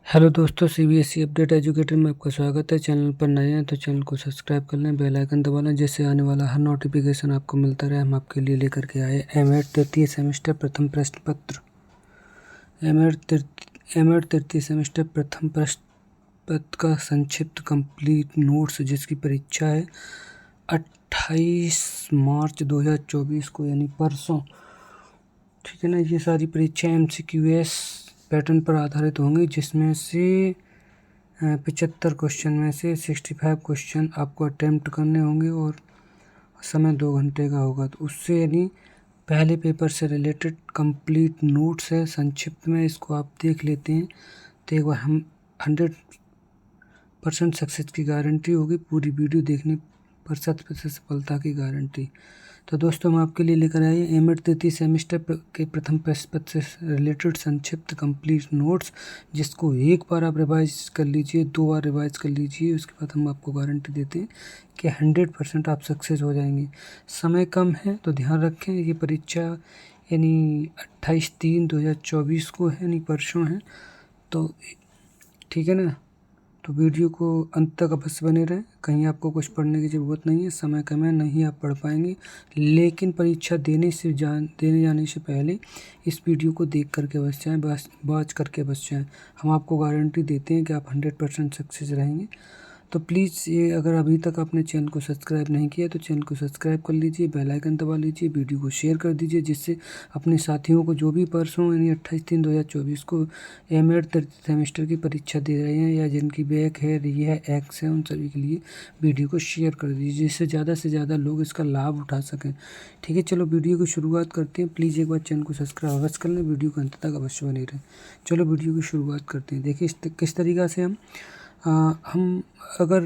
Hello दोस्तों, CBSE update educator में आपका स्वागत है। चैनल पर नए हैं तो चैनल को सब्सक्राइब कर लें, बेल आइकन दबा लें, जिससे आने वाला हर नोटिफिकेशन आपको मिलता रहे। हम आपके लिए लेकर के आए एमएड तृतीय सेमेस्टर प्रथम प्रश्न पत्र। एमएड तृतीय सेमेस्टर प्रथम प्रश्न पत्र का संक्षिप्त कंप्लीट नोट्स, जिसकी परीक्षा है 28 मार्च 2024 को, यानी परसों। ठीक है ना। ये सारी परीक्षाएं MCQS पैटर्न पर आधारित होंगी, जिसमें से 75 क्वेश्चन में से 65 क्वेश्चन आपको अटेम्प्ट करने होंगे और समय 2 घंटे का होगा। तो उससे यानी पहले पेपर से रिलेटेड कंप्लीट नोट्स है, संक्षिप्त में इसको आप देख लेते हैं तो एक बार हम 100% सक्सेस की गारंटी होगी। पूरी वीडियो देखने पर 100% सफलता की गारंटी। तो दोस्तों, हम आपके लिए लेकर आए एमएड तृतीय सेमेस्टर के प्रथम प्रश्न पत्र से रिलेटेड संक्षिप्त कंप्लीट नोट्स, जिसको एक बार आप रिवाइज कर लीजिए, 2 बार रिवाइज कर लीजिए, उसके बाद हम आपको गारंटी देते हैं कि 100% आप सक्सेस हो जाएंगे। समय कम है तो ध्यान रखें। ये परीक्षा यानी 28/3/2024 को है, यानी परसों है। तो ठीक है ना। तो वीडियो को अंत तक अवश्य बने रहें। कहीं आपको कुछ पढ़ने की ज़रूरत नहीं है, समय कम है, नहीं आप पढ़ पाएंगे। लेकिन परीक्षा देने जाने से पहले इस वीडियो को देख करके अवश्य जाएँ, वॉच करके अवश्य जाएँ। हम आपको गारंटी देते हैं कि आप 100% सक्सेस रहेंगे। तो प्लीज़, ये अगर अभी तक आपने चैनल को सब्सक्राइब नहीं किया तो चैनल को सब्सक्राइब कर लीजिए, बेल आइकन दबा लीजिए, वीडियो को शेयर कर दीजिए, जिससे अपने साथियों को जो भी परसों यानी 28/3/2024 को एमएड तृतीय सेमेस्टर की परीक्षा दे रहे हैं या जिनकी बैक है, री है, एक्स है, उन सभी के लिए वीडियो को शेयर कर दीजिए, जिससे ज़्यादा से ज़्यादा लोग इसका लाभ उठा सकें। ठीक है, चलो वीडियो की शुरुआत करते हैं। प्लीज़ एक बार चैनल को सब्सक्राइब अवश्य कर लें, वीडियो को अंत तक अवश्य बने रहें। चलो वीडियो की शुरुआत करते हैं। देखिए किस तरीक़ा से हम अगर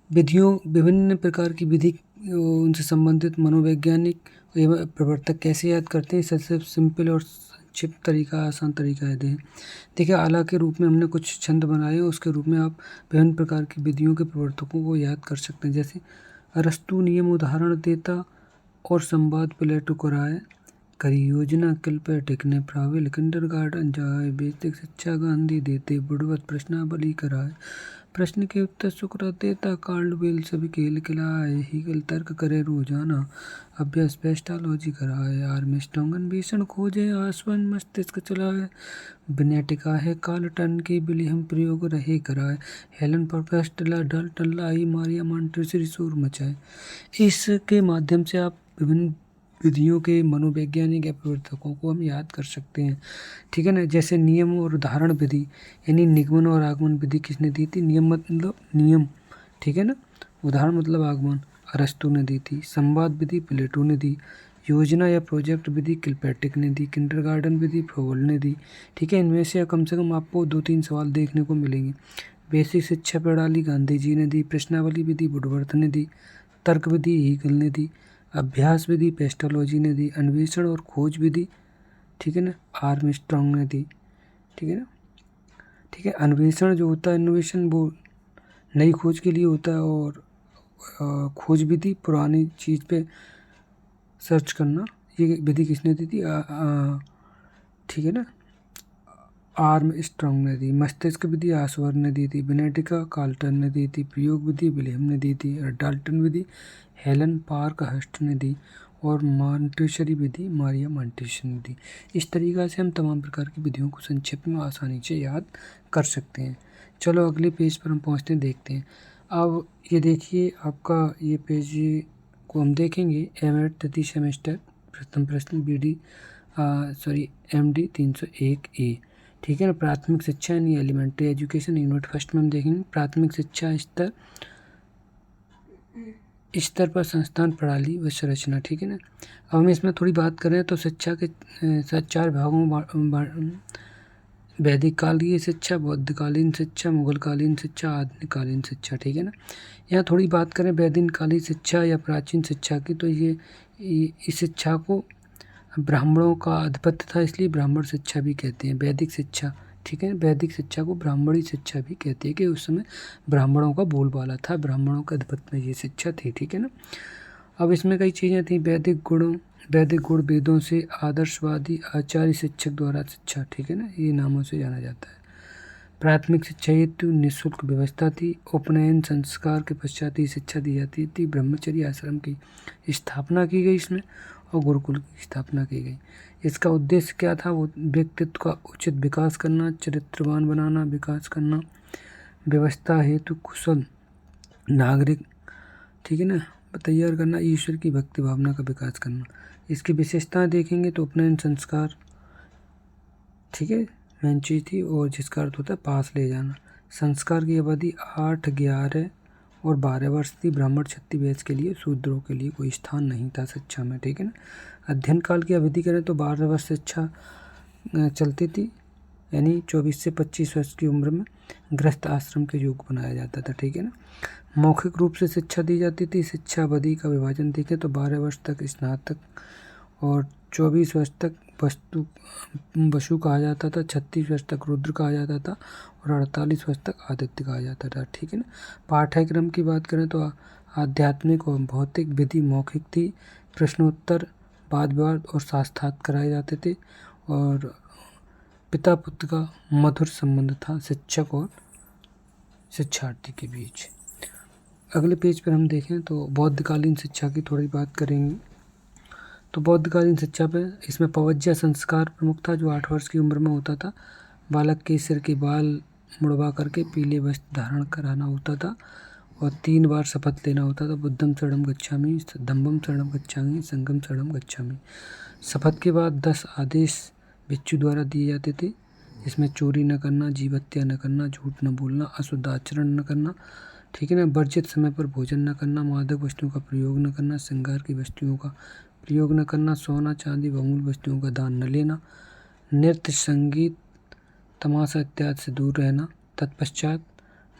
विभिन्न प्रकार की विधि उनसे संबंधित मनोवैज्ञानिक एवं प्रवर्तक कैसे याद करते हैं, सबसे सिंपल और संक्षिप्त तरीका, आसान तरीका है। देखिए, आला के रूप में हमने कुछ छंद बनाए हैं, उसके रूप में आप विभिन्न प्रकार की विधियों के प्रवर्तकों को याद कर सकते हैं। जैसे अरस्तु नियम उदाहरण देता और संवाद प्लेटो कराए, करी योजना किल पर टिकने प्राविल, किंडरगार्टन जाए, बेसिक शिक्षा गांधी देते, बुढ़वत प्रश्नावली कराए, प्रश्न के उत्तर सुकरात देता, कार्लवेल सभी खेल खिलाए, हीगल तर्क करे रोजाना, अभ्यास पेस्टालॉजी कराए, आर्मस्ट्रांग अन्वेषण खोजे, आसवन मस्तिष्क चलाए, विनेटिका है कार्लटन के विलियम प्रयोग रहे कराए, हेलन परफेस्टला डल टल्लाई, मारिया मॉन्टेसरी शोर मचाए। इसके माध्यम से आप विभिन्न विधियों के मनोवैज्ञानिक या प्रवर्तकों को हम याद कर सकते हैं। ठीक है ना। जैसे नियम और उदाहरण विधि, यानी निगमन और आगमन विधि किसने दी थी? नियम मतलब नियम, ठीक है ना। उदाहरण मतलब आगमन, अरस्तु ने दी थी। संवाद विधि प्लेटो ने दी। योजना या प्रोजेक्ट विधि किलपैट्रिक ने दी। किंडरगार्टन विधि फ्रोबल ने दी। ठीक है। इनमें से कम से कम आपको 2-3 सवाल देखने को मिलेंगे। बेसिक शिक्षा प्रणाली गांधी जी ने दी। प्रश्नावली विधि वुडवर्थ ने दी। तर्क विधि हीगल ने दी। अभ्यास विधि पेस्टालॉजी ने दी। अन्वेषण और खोज विधि, ठीक है ना, आर्मस्ट्रांग ने दी। ठीक है ना। ठीक है। अन्वेषण जो होता है, इनोवेशन, वो नई खोज के लिए होता है, और खोज विधि पुरानी चीज़ पे सर्च करना, ये विधि किसने दी थी? ठीक है ना, आर्मस्ट्रांग ने दी। मस्तिष्क विधि आसवर ने दी थी। विनेटिका कार्लटन ने दी थी। प्रयोग विधि विलियम ने दी थी। और डाल्टन विधि हेलन पार्कहर्स्ट ने दी। और मॉन्टेसरी विधि मारिया मॉन्टेसरी ने दी। इस तरीक़ा से हम तमाम प्रकार की विधियों को संक्षिप्त में आसानी से याद कर सकते हैं। चलो अगले पेज पर हम पहुँचते हैं, देखते हैं। अब ये देखिए, आपका ये पेज को हम देखेंगे, एमएड तृतीय सेमेस्टर प्रथम प्रश्न MD 301A। ठीक है ना। प्राथमिक शिक्षा यानी एलिमेंट्री एजुकेशन, यूनिट फर्स्ट में हम देखेंगे प्राथमिक शिक्षा स्तर पर संस्थान प्रणाली व संरचना। ठीक है ना। अब हम इसमें थोड़ी बात करें तो शिक्षा के 4 भागों में वैदिक कालीन शिक्षा, बौद्धकालीन शिक्षा, मुगलकालीन शिक्षा, आधुनिककालीन शिक्षा। ठीक है ना। यहाँ थोड़ी बात करें वैदिक कालीन शिक्षा या प्राचीन शिक्षा की, तो ये इस शिक्षा को ब्राह्मणों का आधिपत्य था, इसलिए ब्राह्मण शिक्षा भी कहते हैं। वैदिक शिक्षा, ठीक है, वैदिक शिक्षा को ब्राह्मणी शिक्षा भी कहते हैं कि उस समय ब्राह्मणों का बोलबाला था, ब्राह्मणों के आधिपत्य में ये शिक्षा थी। ठीक है ना। अब इसमें कई चीज़ें थी। वैदिक गुण वेदों से आदर्शवादी आचार्य शिक्षक द्वारा शिक्षा। ठीक है ना, ये नामों से जाना जाता है। प्राथमिक शिक्षा हेतु निःशुल्क व्यवस्था थी। उपनयन संस्कार के पश्चात ही शिक्षा दी जाती थी। ब्रह्मचर्य आश्रम की स्थापना की गई इसमें, और गुरुकुल की स्थापना की गई। इसका उद्देश्य क्या था? वो व्यक्तित्व का उचित विकास करना, चरित्रवान बनाना, विकास करना, व्यवस्था हेतु कुशल नागरिक, ठीक है ना, तैयार करना, ईश्वर की भक्ति भावना का विकास करना। इसकी विशेषताएं देखेंगे तो उपनयन संस्कार, ठीक है, मेन चीज़ थी, और जिसका अर्थ होता है पास ले जाना। संस्कार की अवधि 8, 11 और 12 वर्ष थी। ब्राह्मण क्षत्रिय वैश्य के लिए, शूद्रों के लिए कोई स्थान नहीं था शिक्षा में, ठीक है ना। अध्ययन काल की अवधि करें तो 12 वर्ष शिक्षा चलती थी, यानी 24 से 25 वर्ष की उम्र में गृहस्थ आश्रम के योग बनाया जाता था, ठीक है ना। मौखिक रूप से शिक्षा दी जाती थी। शिक्षा अवधि का विभाजन देखें तो 12 वर्ष तक स्नातक और 24 वर्ष तक वसु कहा जाता था, 36 वर्ष तक रुद्र कहा जाता था, और 48 वर्ष तक आदित्य कहा जाता था, ठीक है ना। पाठ्यक्रम की बात करें तो आध्यात्मिक और भौतिक विधि मौखिक थी। प्रश्नोत्तर, वाद विवाद और शास्त्रार्थ कराए जाते थे, और पिता पुत्र का मधुर संबंध था शिक्षक और शिक्षार्थी के बीच। अगले पेज पर हम देखें तो बौद्धकालीन शिक्षा की थोड़ी बात करेंगे। तो बौद्धकालीन शिक्षा पे इसमें पवज्या संस्कार प्रमुख था, जो 8 वर्ष की उम्र में होता था। बालक के सिर के बाल मुड़वा करके पीले वस्त्र धारण कराना होता था, और 3 बार शपथ लेना होता था। बुद्धम शरणम गच्छामि, धम्मम शरणम गच्छामि, संघम शरणम गच्छामि। शपथ के बाद 10 आदेश भिक्षु द्वारा दिए जाते थे, जिसमें चोरी न करना, जीव हत्या न करना, झूठ न बोलना, अशुद्ध आचरण न करना, ठीक है ना, वर्जित समय पर भोजन न करना, मादक वस्तुओं का प्रयोग न करना, श्रृंगार की वस्तुओं का प्रयोग न करना, सोना चांदी बहुमूल्य वस्तुओं का दान न लेना, नृत्य संगीत तमाशा इत्यादि से दूर रहना। तत्पश्चात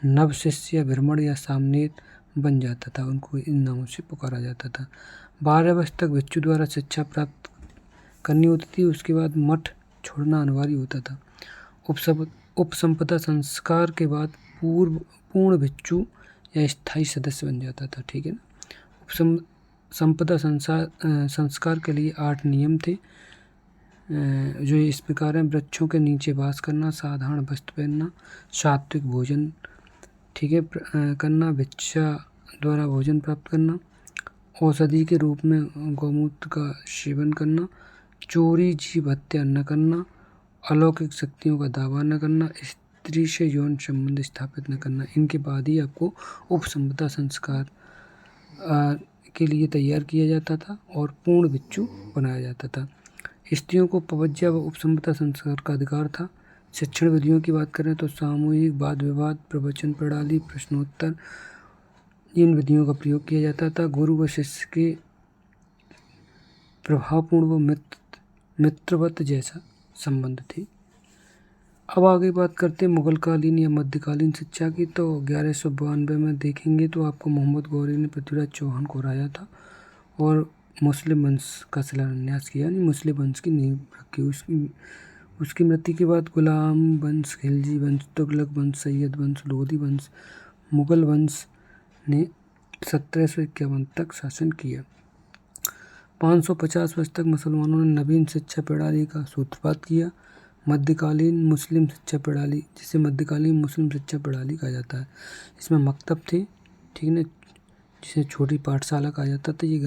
नव शिष्य भ्रमण या सामनेर बन जाता था, उनको इन नामों से पुकारा जाता था। 12 वर्ष तक भिक्षु द्वारा शिक्षा प्राप्त करनी होती थी। उसके बाद मठ छोड़ना अनिवार्य होता था। उपसंपदा संस्कार के बाद पूर्ण भिक्षु या स्थायी सदस्य बन जाता था, ठीक है ना। उपसंपदा संस्कार के लिए 8 नियम थे, जो इस प्रकार हैं। वृक्षों के नीचे वास करना, साधारण वस्त्र पहनना, सात्विक भोजन, ठीक है, करना, भिक्षा द्वारा भोजन प्राप्त करना, औषधि के रूप में गौमूत्र का सेवन करना, चोरी जीव हत्या न करना, अलौकिक शक्तियों का दावा न करना, स्त्री से यौन संबंध स्थापित न करना। इनके बाद ही आपको उपसंपदा संस्कार के लिए तैयार किया जाता था और पूर्ण भिक्षु बनाया जाता था। स्त्रियों को पवज्या व उपसंपदा संस्कार का अधिकार था। शिक्षण विधियों की बात करें तो सामूहिक, वाद विवाद, प्रवचन प्रणाली, प्रश्नोत्तर, इन विधियों का प्रयोग किया जाता था। गुरु व शिष्य के प्रभावपूर्ण व मित्रवत जैसा संबंध थे। अब आगे बात करते हैं मुगलकालीन या मध्यकालीन शिक्षा की। तो 1192 में देखेंगे तो आपको मोहम्मद गौरी ने पृथ्वीराज चौहान को हराया था और मुस्लिम वंश का शिलान्यास किया, यानी मुस्लिम वंश की नींव रखी। उसकी मृत्यु के बाद गुलाम वंश, खिलजी वंश, तुगलक वंश, सैयद वंश, लोधी वंश, मुगल वंश ने 1751 तक शासन किया। 550 वर्ष तक मुसलमानों ने नवीन शिक्षा प्रणाली का सूत्रपात किया। मध्यकालीन मुस्लिम शिक्षा प्रणाली, जिसे मध्यकालीन मुस्लिम शिक्षा प्रणाली कहा जाता है, इसमें मकतब थे, ठीक है, जिसे छोटी पाठशाला कहा जाता था। ये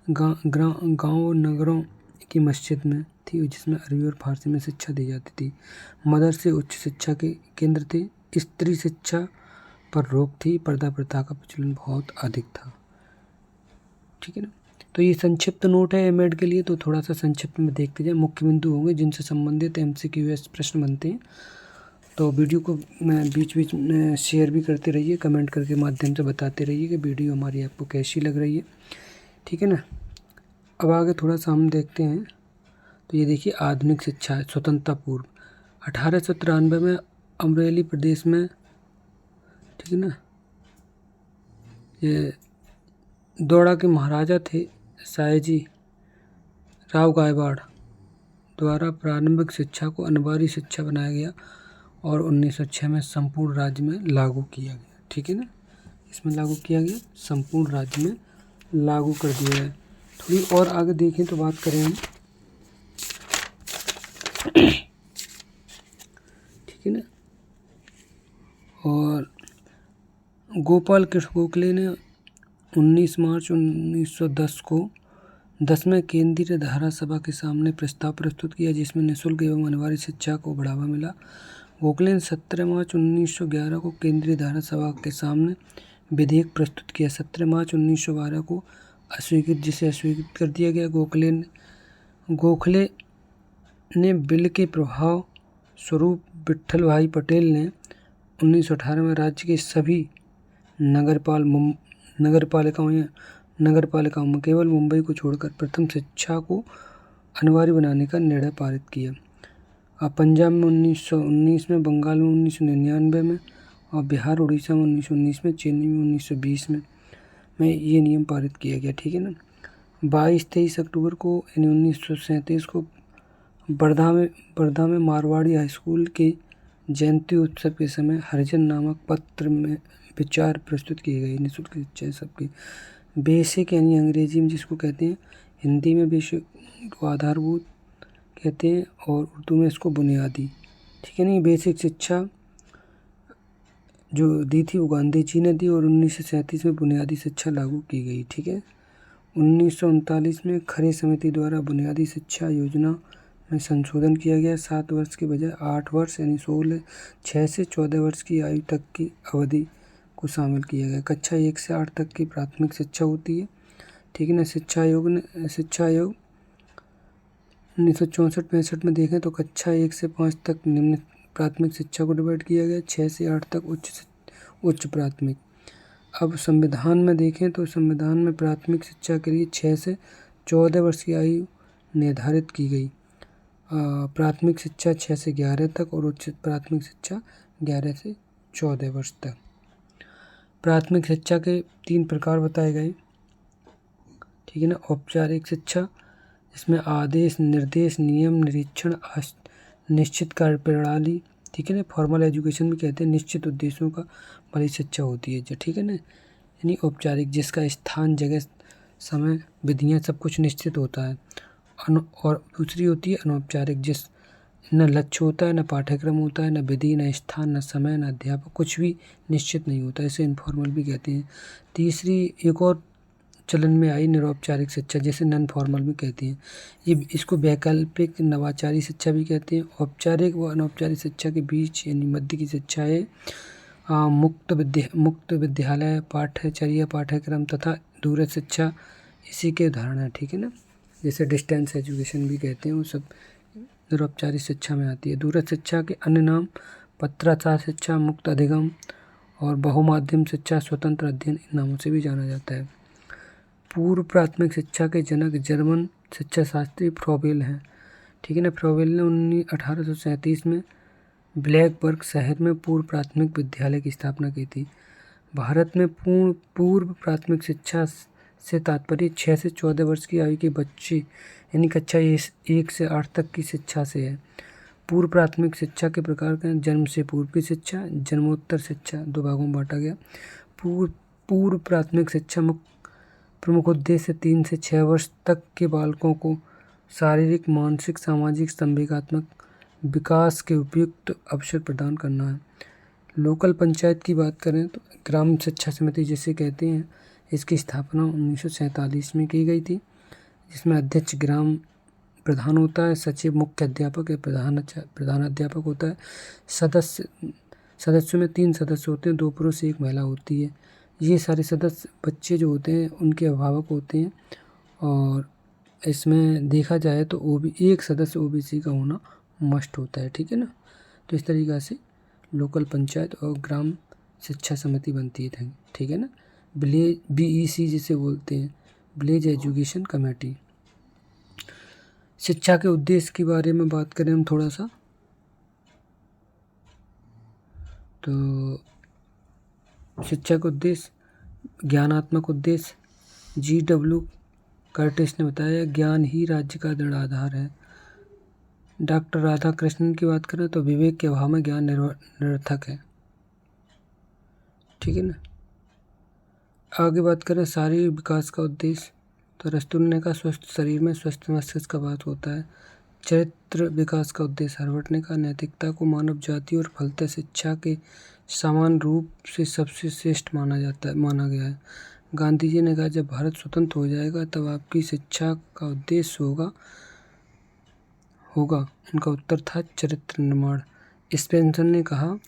गाँव और नगरों की मस्जिद में थी, जिसमें अरबी और फारसी में शिक्षा दी जाती थी। मदरसे उच्च शिक्षा के केंद्र थे। स्त्री शिक्षा पर रोक थी। पर्दा प्रथा का प्रचलन बहुत अधिक था, ठीक है ना। तो ये संक्षिप्त नोट है एमएड के लिए, तो थोड़ा सा संक्षिप्त में देखते जाए। मुख्य बिंदु होंगे जिनसे संबंधित MCQS प्रश्न बनते हैं। तो वीडियो को बीच बीच में शेयर भी करते रहिए, कमेंट करके माध्यम से बताते रहिए कि वीडियो हमारी आपको कैसी लग रही है, ठीक है ना। अब आगे थोड़ा सा हम देखते हैं। तो ये देखिए आधुनिक शिक्षा है। स्वतंत्रता पूर्व 1893 में अमरेली प्रदेश में, ठीक है ना, ये दोड़ा के महाराजा थे सयाजी राव गायकवाड़ द्वारा प्रारंभिक शिक्षा को अनिवार्य शिक्षा बनाया गया और 1906 में संपूर्ण राज्य में लागू किया गया, ठीक है ना। इसमें लागू किया गया, संपूर्ण राज्य में लागू कर दिया है। थोड़ी और आगे देखें तो बात करें हम, ठीक है ना। गोपाल कृष्ण गोखले ने 19 मार्च 1910 को 10वें केंद्रीय धारा सभा के सामने प्रस्ताव प्रस्तुत किया जिसमें निःशुल्क एवं अनिवार्य शिक्षा को बढ़ावा मिला। गोखले ने 17 मार्च 1911 को केंद्रीय धारा सभा के सामने विधेयक प्रस्तुत किया। 17 मार्च 1912 को जिसे अस्वीकृत कर दिया गया। गोखले ने बिल के प्रभाव स्वरूप विट्ठल भाई पटेल ने 1918 में राज्य के सभी नगरपालिकाओं में केवल मुंबई को छोड़कर प्रथम शिक्षा को अनिवार्य बनाने का निर्णय पारित किया। पंजाब में 1919 में, बंगाल में 1999 में और बिहार उड़ीसा में 1919 में, चेन्नई में 1920 में ये नियम पारित किया गया। ठीक है ना। 22-23 अक्टूबर को यानी 1937 को वर्धा में मारवाड़ी हाई स्कूल के जयंती उत्सव के समय हरिजन नामक पत्र में विचार प्रस्तुत किए गए। निःशुल्क शिक्षा सबकी बेसिक यानी अंग्रेजी में जिसको कहते हैं, हिंदी में बेसिक को आधारभूत कहते हैं और उर्दू में इसको बुनियादी। ठीक है ना। बेसिक शिक्षा जो दी थी वो गांधी जी ने दी और 1937 में बुनियादी शिक्षा लागू की गई। ठीक है। 1939 में खरे समिति द्वारा बुनियादी शिक्षा योजना में संशोधन किया गया। 7 वर्ष के बजाय 8 वर्ष यानी 6 से 14 वर्ष की आयु तक की अवधि को शामिल किया गया। कक्षा 1 से 8 तक की प्राथमिक शिक्षा होती है। ठीक है ना। शिक्षा आयोग 1964-65 में देखें तो कक्षा 1 से 5 तक निम्न प्राथमिक शिक्षा को डिवाइड किया गया, 6 से 8 तक उच्च प्राथमिक। अब संविधान में देखें तो संविधान में प्राथमिक शिक्षा के लिए 6 से 14 वर्ष की आयु निर्धारित की गई। प्राथमिक शिक्षा 6 से 11 तक और उच्च प्राथमिक शिक्षा 11 से 14 वर्ष तक। प्राथमिक शिक्षा के 3 प्रकार बताए गए। ठीक है ना। औपचारिक शिक्षा इसमें आदेश, निर्देश, नियम, निरीक्षण, निश्चित कार्य प्रणाली। ठीक है ना। फॉर्मल एजुकेशन भी कहते हैं। निश्चित उद्देश्यों का वाली शिक्षा होती है जो। ठीक है ना। यानी औपचारिक जिसका स्थान, जगह, समय, विधियाँ सब कुछ निश्चित होता है। और दूसरी होती है अनौपचारिक जिस न लक्ष्य होता है, न पाठ्यक्रम होता है, न विधि, न स्थान, न समय, न अध्यापक, कुछ भी निश्चित नहीं होता। इसे इनफॉर्मल भी कहते हैं। तीसरी एक और चलन में आई निरौपचारिक शिक्षा जिसे नॉन फॉर्मल भी कहते हैं। इसको वैकल्पिक नवाचारी शिक्षा भी कहते हैं। औपचारिक व अनौपचारिक शिक्षा के बीच यानी मध्य की शिक्षा है मुक्त विद्यालय, पाठ्यचर्या, पाठ्यक्रम तथा दूरस्थ शिक्षा इसी के उदाहरण है। ठीक है ना। जैसे डिस्टेंस एजुकेशन भी कहते हैं, वो सब निरौपचारिक शिक्षा में आती है। दूरस्थ शिक्षा के अन्य नाम पत्राचार शिक्षा, मुक्त अधिगम और बहुमाध्यम शिक्षा, स्वतंत्र अध्ययन इन नामों से भी जाना जाता है। पूर्व प्राथमिक शिक्षा के जनक जर्मन शिक्षा शास्त्री फ्रोबेल हैं। ठीक है ना। फ्रोबेल ने 1837 में ब्लैकबर्ग शहर में पूर्व प्राथमिक विद्यालय की स्थापना की थी। भारत में पूर्व प्राथमिक शिक्षा से तात्पर्य 6 से 14 वर्ष की आयु के बच्चे यानी कक्षा 1 से 8 तक की शिक्षा से है। पूर्व प्राथमिक शिक्षा के प्रकार के जन्म से पूर्व की शिक्षा, जन्मोत्तर शिक्षा 2 भागों में बांटा गया। पूर्व प्राथमिक शिक्षा प्रमुख उद्देश्य 3 से 6 वर्ष तक के बालकों को शारीरिक, मानसिक, सामाजिक, संवेगात्मक विकास के उपयुक्त अवसर प्रदान करना है। लोकल पंचायत की बात करें तो ग्राम शिक्षा समिति जिसे कहते हैं, इसकी स्थापना 1947 में की गई थी, जिसमें अध्यक्ष ग्राम प्रधान होता है, सचिव मुख्य अध्यापक या प्रधान अध्यापक होता है। सदस्यों में 3 सदस्य होते हैं, 2 पुरुष 1 महिला होती है। ये सारे सदस्य बच्चे जो होते हैं उनके अभिभावक होते हैं और इसमें देखा जाए तो एक सदस्य ओबीसी का होना मस्ट होता है। ठीक है ना। तो इस तरीक़ा से लोकल पंचायत और ग्राम शिक्षा समिति बनती है। ठीक है ना। BEC जिसे बोलते हैं, विलेज एजुकेशन कमेटी। शिक्षा के उद्देश्य के बारे में बात करें हम थोड़ा सा, तो शिक्षा का उद्देश्य, ज्ञानात्मक उद्देश्य, GW कर्टिस ने बताया ज्ञान ही राज्य का दृढ़ आधार है। डॉक्टर राधाकृष्णन की बात करें तो विवेक के अभाव में ज्ञान निरर्थक है। ठीक है ना। आगे बात करें शारीरिक विकास का उद्देश्य, तो अरस्तु ने कहा स्वस्थ शरीर में स्वस्थ मस्तिष्क का वास होता है। चरित्र विकास का उद्देश्य। हार्वर्ड ने कहा, नैतिकता को मानव जाति और फलतः शिक्षा के समान रूप से सबसे श्रेष्ठ माना गया है। गांधी जी ने कहा, जब भारत स्वतंत्र हो जाएगा तब आपकी शिक्षा का उद्देश्य होगा। उनका उत्तर था चरित्र निर्माण। स्पेंसर ने कहा,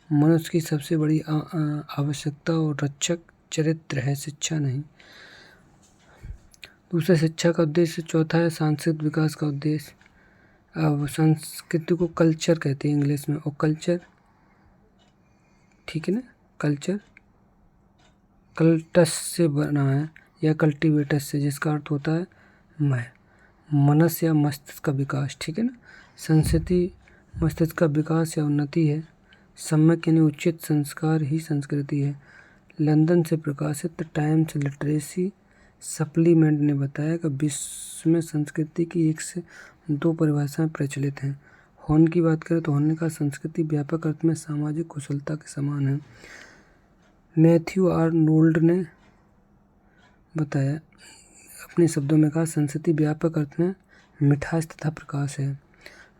मनुष्य की सबसे बड़ी आवश्यकता और रक्षक चरित्र है, शिक्षा नहीं। दूसरा, शिक्षा का उद्देश्य। चौथा है सांस्कृतिक विकास का उद्देश्य। अब संस्कृति को कल्चर कहते हैं इंग्लिश में, और कल्चर, ठीक है ना, कल्चर कल्टस से बना है या कल्टीवेटस से, जिसका अर्थ होता है मनस्य या मस्तिष्क का विकास, ठीक है ना। संस्कृति मस्तिष्क का विकास या उन्नति है। सम्यक यानी उचित संस्कार ही संस्कृति है। लंदन से प्रकाशित टाइम्स लिटरेसी सप्लीमेंट ने बताया कि विश्व में संस्कृति की 1 से 2 परिभाषाएं प्रचलित हैं। हॉर्न की बात करें तो हॉर्न ने कहा, संस्कृति व्यापक अर्थ में सामाजिक कुशलता के समान है। मैथ्यू आर्नोल्ड ने बताया, अपने शब्दों में कहा, संस्कृति व्यापक अर्थ में मिठास तथा प्रकाश है।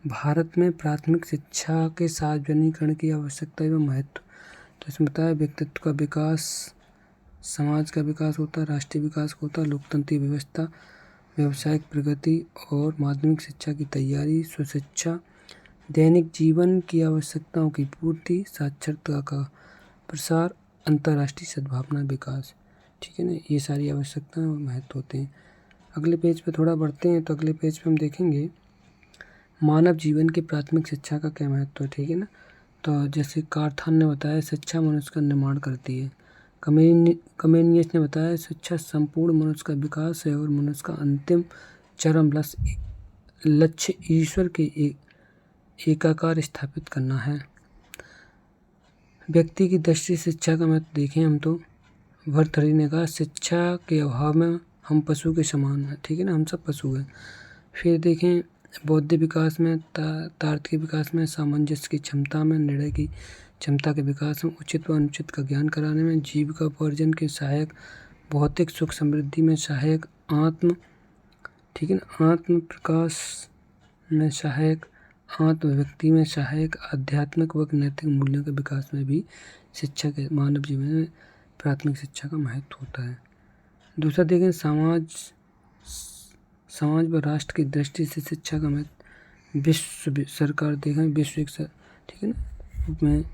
भारत में प्राथमिक शिक्षा के सार्वजनिकरण की आवश्यकता एवं महत्व। तो इसमें बताया, व्यक्तित्व का विकास, समाज का विकास होता है, राष्ट्रीय विकास होता है, लोकतंत्री व्यवस्था, व्यावसायिक प्रगति और माध्यमिक शिक्षा की तैयारी, स्वशिक्षा, दैनिक जीवन की आवश्यकताओं की पूर्ति, साक्षरता का प्रसार, अंतर्राष्ट्रीय सद्भावना विकास, ठीक है ना। ये सारी आवश्यकताएं और महत्व होते हैं। अगले पेज पे थोड़ा बढ़ते हैं, तो अगले पेज पे हम देखेंगे मानव जीवन की प्राथमिक शिक्षा का क्या महत्व है, ठीक है ना। तो जैसे कारथान ने बताया, शिक्षा मनुष्य का निर्माण करती है। कमेनियस ने बताया, शिक्षा संपूर्ण मनुष्य का विकास है और मनुष्य का अंतिम चरम लक्ष्य ईश्वर के एकाकार स्थापित करना है। व्यक्ति की दृष्टि शिक्षा का महत्व देखें हम तो भर्तृहरि ने कहा, शिक्षा के अभाव में हम पशु के समान हैं, ठीक है ना, हम सब पशु हैं। फिर देखें बौद्धिक विकास में, तार्किक विकास में, सामंजस्य की क्षमता में, निर्णय की क्षमता के विकास में, उचित व अनुचित का ज्ञान कराने में, जीविका उपार्जन के सहायक, भौतिक सुख समृद्धि में सहायक, ठीक है ना, आत्म प्रकाश में सहायक, आत्मव्यक्ति में सहायक, आध्यात्मिक व नैतिक मूल्यों के विकास में भी शिक्षा के मानव जीवन में प्राथमिक शिक्षा का महत्व होता है। दूसरा देखें समाज व राष्ट्र की दृष्टि से शिक्षा का महत्व। विश्व सरकार देखें, विश्व एक, ठीक है ना, में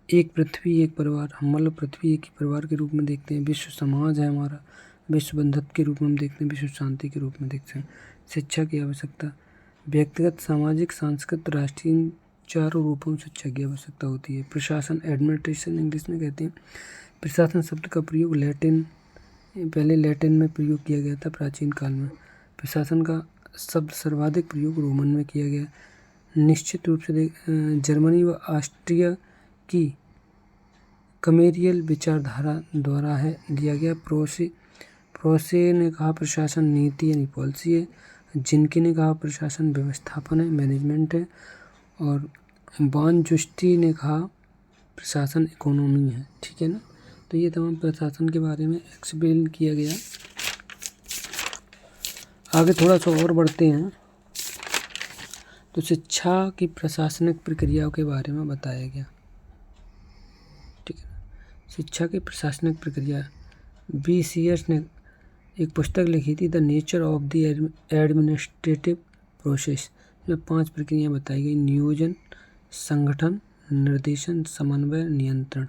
एक पृथ्वी एक परिवार, हम मतलब पृथ्वी एक ही परिवार के रूप में देखते हैं। विश्व समाज है हमारा, विश्व बंधुत्व के रूप में हम देखते हैं, विश्व शांति के रूप में देखते हैं। शिक्षा की आवश्यकता, व्यक्तिगत, सामाजिक, सांस्कृतिक, राष्ट्रीय, इन चारों रूपों में शिक्षा की आवश्यकता होती है। प्रशासन, एडमिनिस्ट्रेशन इंग्लिश में कहते हैं। प्रशासन शब्द का प्रयोग पहले लैटिन में प्रयोग किया गया था प्राचीन काल में। प्रशासन का शब्द सर्वाधिक प्रयोग रोमन में किया गया। निश्चित रूप से जर्मनी व ऑस्ट्रिया की कमेरियल विचारधारा द्वारा है दिया गया। प्रोसे ने कहा, प्रशासन नीति यानी पॉलिसी है। जिनकी ने कहा, प्रशासन व्यवस्थापन है, मैनेजमेंट है। और बानजुस्टी ने कहा, प्रशासन इकोनॉमी है, ठीक है ना। तो ये तमाम प्रशासन के बारे में एक्सप्लेन किया गया। आगे थोड़ा सा और बढ़ते हैं, तो शिक्षा की प्रशासनिक प्रक्रियाओं के बारे में बताया गया, ठीक है ना। शिक्षा की प्रशासनिक प्रक्रिया, BCS ने एक पुस्तक लिखी थी, the nature of the administrative process. इसमें 5 प्रक्रियाएं बताई गई, नियोजन, संगठन, निर्देशन, समन्वय, नियंत्रण,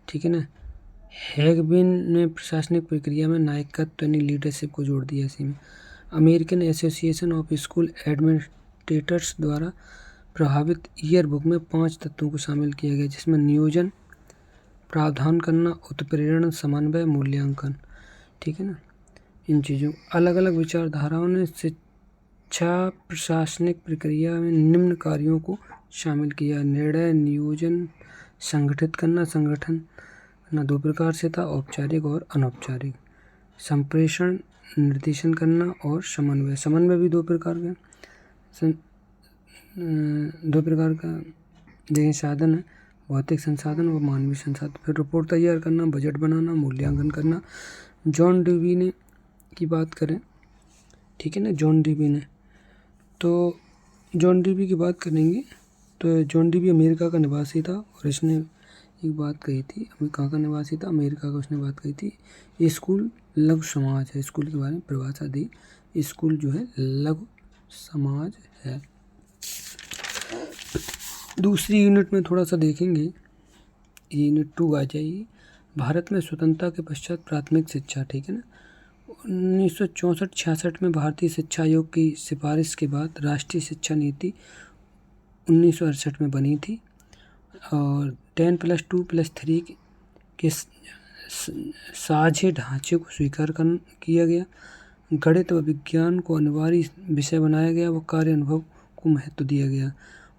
ठीक है ना। हैगबिन ने प्रशासनिक प्रक्रिया में नायकत्व यानी लीडरशिप को जोड़ दिया। इसी में American association of school administrators द्वारा प्रभावित ईयरबुक में 5 तत्वों को शामिल किया गया, जिसमें नियोजन, प्रावधान करना, उत्प्रेरण, समन्वय, मूल्यांकन, ठीक है ना। इन चीज़ों, अलग अलग विचारधाराओं ने शिक्षा प्रशासनिक प्रक्रिया में निम्न कार्यों को शामिल किया। निर्णय, नियोजन, संगठित करना, संगठन करना 2 प्रकार से था, औपचारिक और अनौपचारिक। संप्रेषण, निर्देशन करना, और समन्वय। समन्वय भी 2 प्रकार का 2 प्रकार का देखिए साधन है, भौतिक संसाधन व मानवीय संसाधन। फिर रिपोर्ट तैयार करना, बजट बनाना, मूल्यांकन करना। जॉन डेवी ने की बात करें, ठीक है ना, जॉन डेवी ने तो जॉन डीवी की बात करेंगे तो जॉन डीवी अमेरिका का निवासी था और इसने एक बात कही थी, कहाँ का निवासी था, अमेरिका का। उसने बात कही थी ये स्कूल लघु समाज है। स्कूल के बारे में परिभाषा दी, स्कूल जो है लघु समाज है। दूसरी यूनिट में थोड़ा सा देखेंगे, यूनिट 2 आ जाइए। भारत में स्वतंत्रता के पश्चात प्राथमिक शिक्षा, ठीक है ना। 1964-66 में भारतीय शिक्षा आयोग की सिफारिश के बाद राष्ट्रीय शिक्षा नीति 1968 में बनी थी और 10+2+3 के साझे ढांचे को स्वीकार किया गया। गणित व विज्ञान को अनिवार्य विषय बनाया गया व कार्य अनुभव को महत्व दिया गया।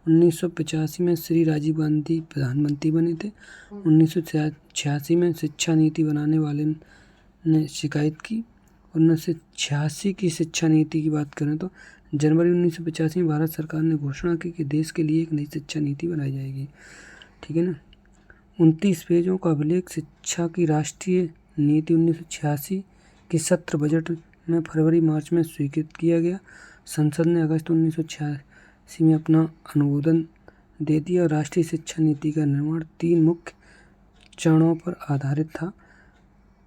1985 में श्री राजीव गांधी प्रधानमंत्री बने थे। 1986 में शिक्षा नीति बनाने वाले ने शिकायत की। 1986 की शिक्षा नीति की बात करें तो जनवरी 1985 में भारत सरकार ने घोषणा की कि देश के लिए एक नई शिक्षा नीति बनाई जाएगी, ठीक है ना। 29 पेजों का अभिलेख शिक्षा की राष्ट्रीय नीति 1986 के सत्र बजट में फरवरी मार्च में स्वीकृत किया गया। संसद ने अगस्त 1986 में अपना अनुमोदन दे दिया और राष्ट्रीय शिक्षा नीति का निर्माण 3 मुख्य चरणों पर आधारित था,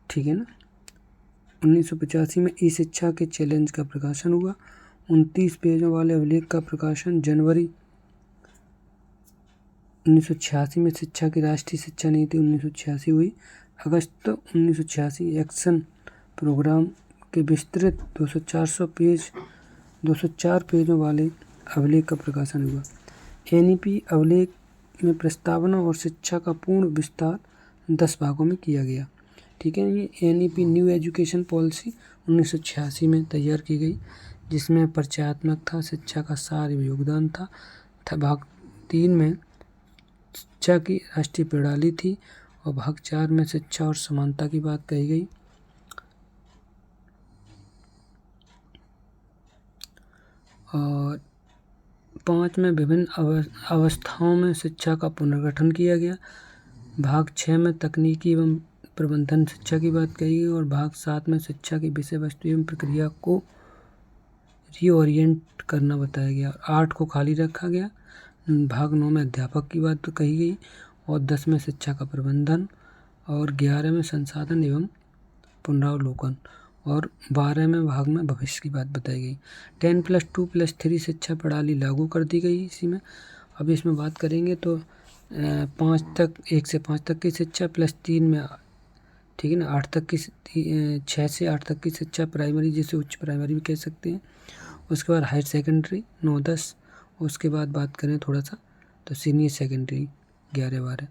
ठीक है ना। 1985 में ई शिक्षा के चैलेंज का प्रकाशन हुआ। 29 पेजों वाले अभिलेख का प्रकाशन जनवरी 1986 में शिक्षा की राष्ट्रीय शिक्षा नीति 1986 हुई। अगस्त 1986 एक्शन प्रोग्राम के विस्तृत 204 पेजों वाले अभिलेख का प्रकाशन हुआ। एनईपी अभिलेख में प्रस्तावना और शिक्षा का पूर्ण विस्तार 10 भागों में किया गया, ठीक है। ये एनईपी न्यू एजुकेशन पॉलिसी 1986 में तैयार की गई, जिसमें परिचयात्मक था, शिक्षा का सार योगदान था। भाग 3 में शिक्षा की राष्ट्रीय प्रणाली थी और भाग 4 में शिक्षा और समानता की बात कही गई। और 5 में विभिन्न अवस्थाओं में शिक्षा का पुनर्गठन किया गया। भाग 6 में तकनीकी एवं प्रबंधन शिक्षा की बात कही गई और भाग 7 में शिक्षा की विषय वस्तु एवं प्रक्रिया को रीओरिएंट करना बताया गया। 8 को खाली रखा गया। भाग 9 में अध्यापक की बात कही गई और 10 में शिक्षा का प्रबंधन और 11 में संसाधन एवं पुनरावलोकन और 12 में भाग में भविष्य की बात बताई गई। 10+2+3 शिक्षा प्रणाली लागू कर दी गई इसी में। अब इसमें बात करेंगे तो 5 तक 1 से 5 तक की शिक्षा +3 में, ठीक है ना। 8 तक की 6 से 8 तक की शिक्षा प्राइमरी, जिसे उच्च प्राइमरी भी कह सकते हैं। उसके बाद हायर सेकेंडरी 9-10। उसके बाद बात करें थोड़ा सा तो सीनियर सेकेंडरी 11-12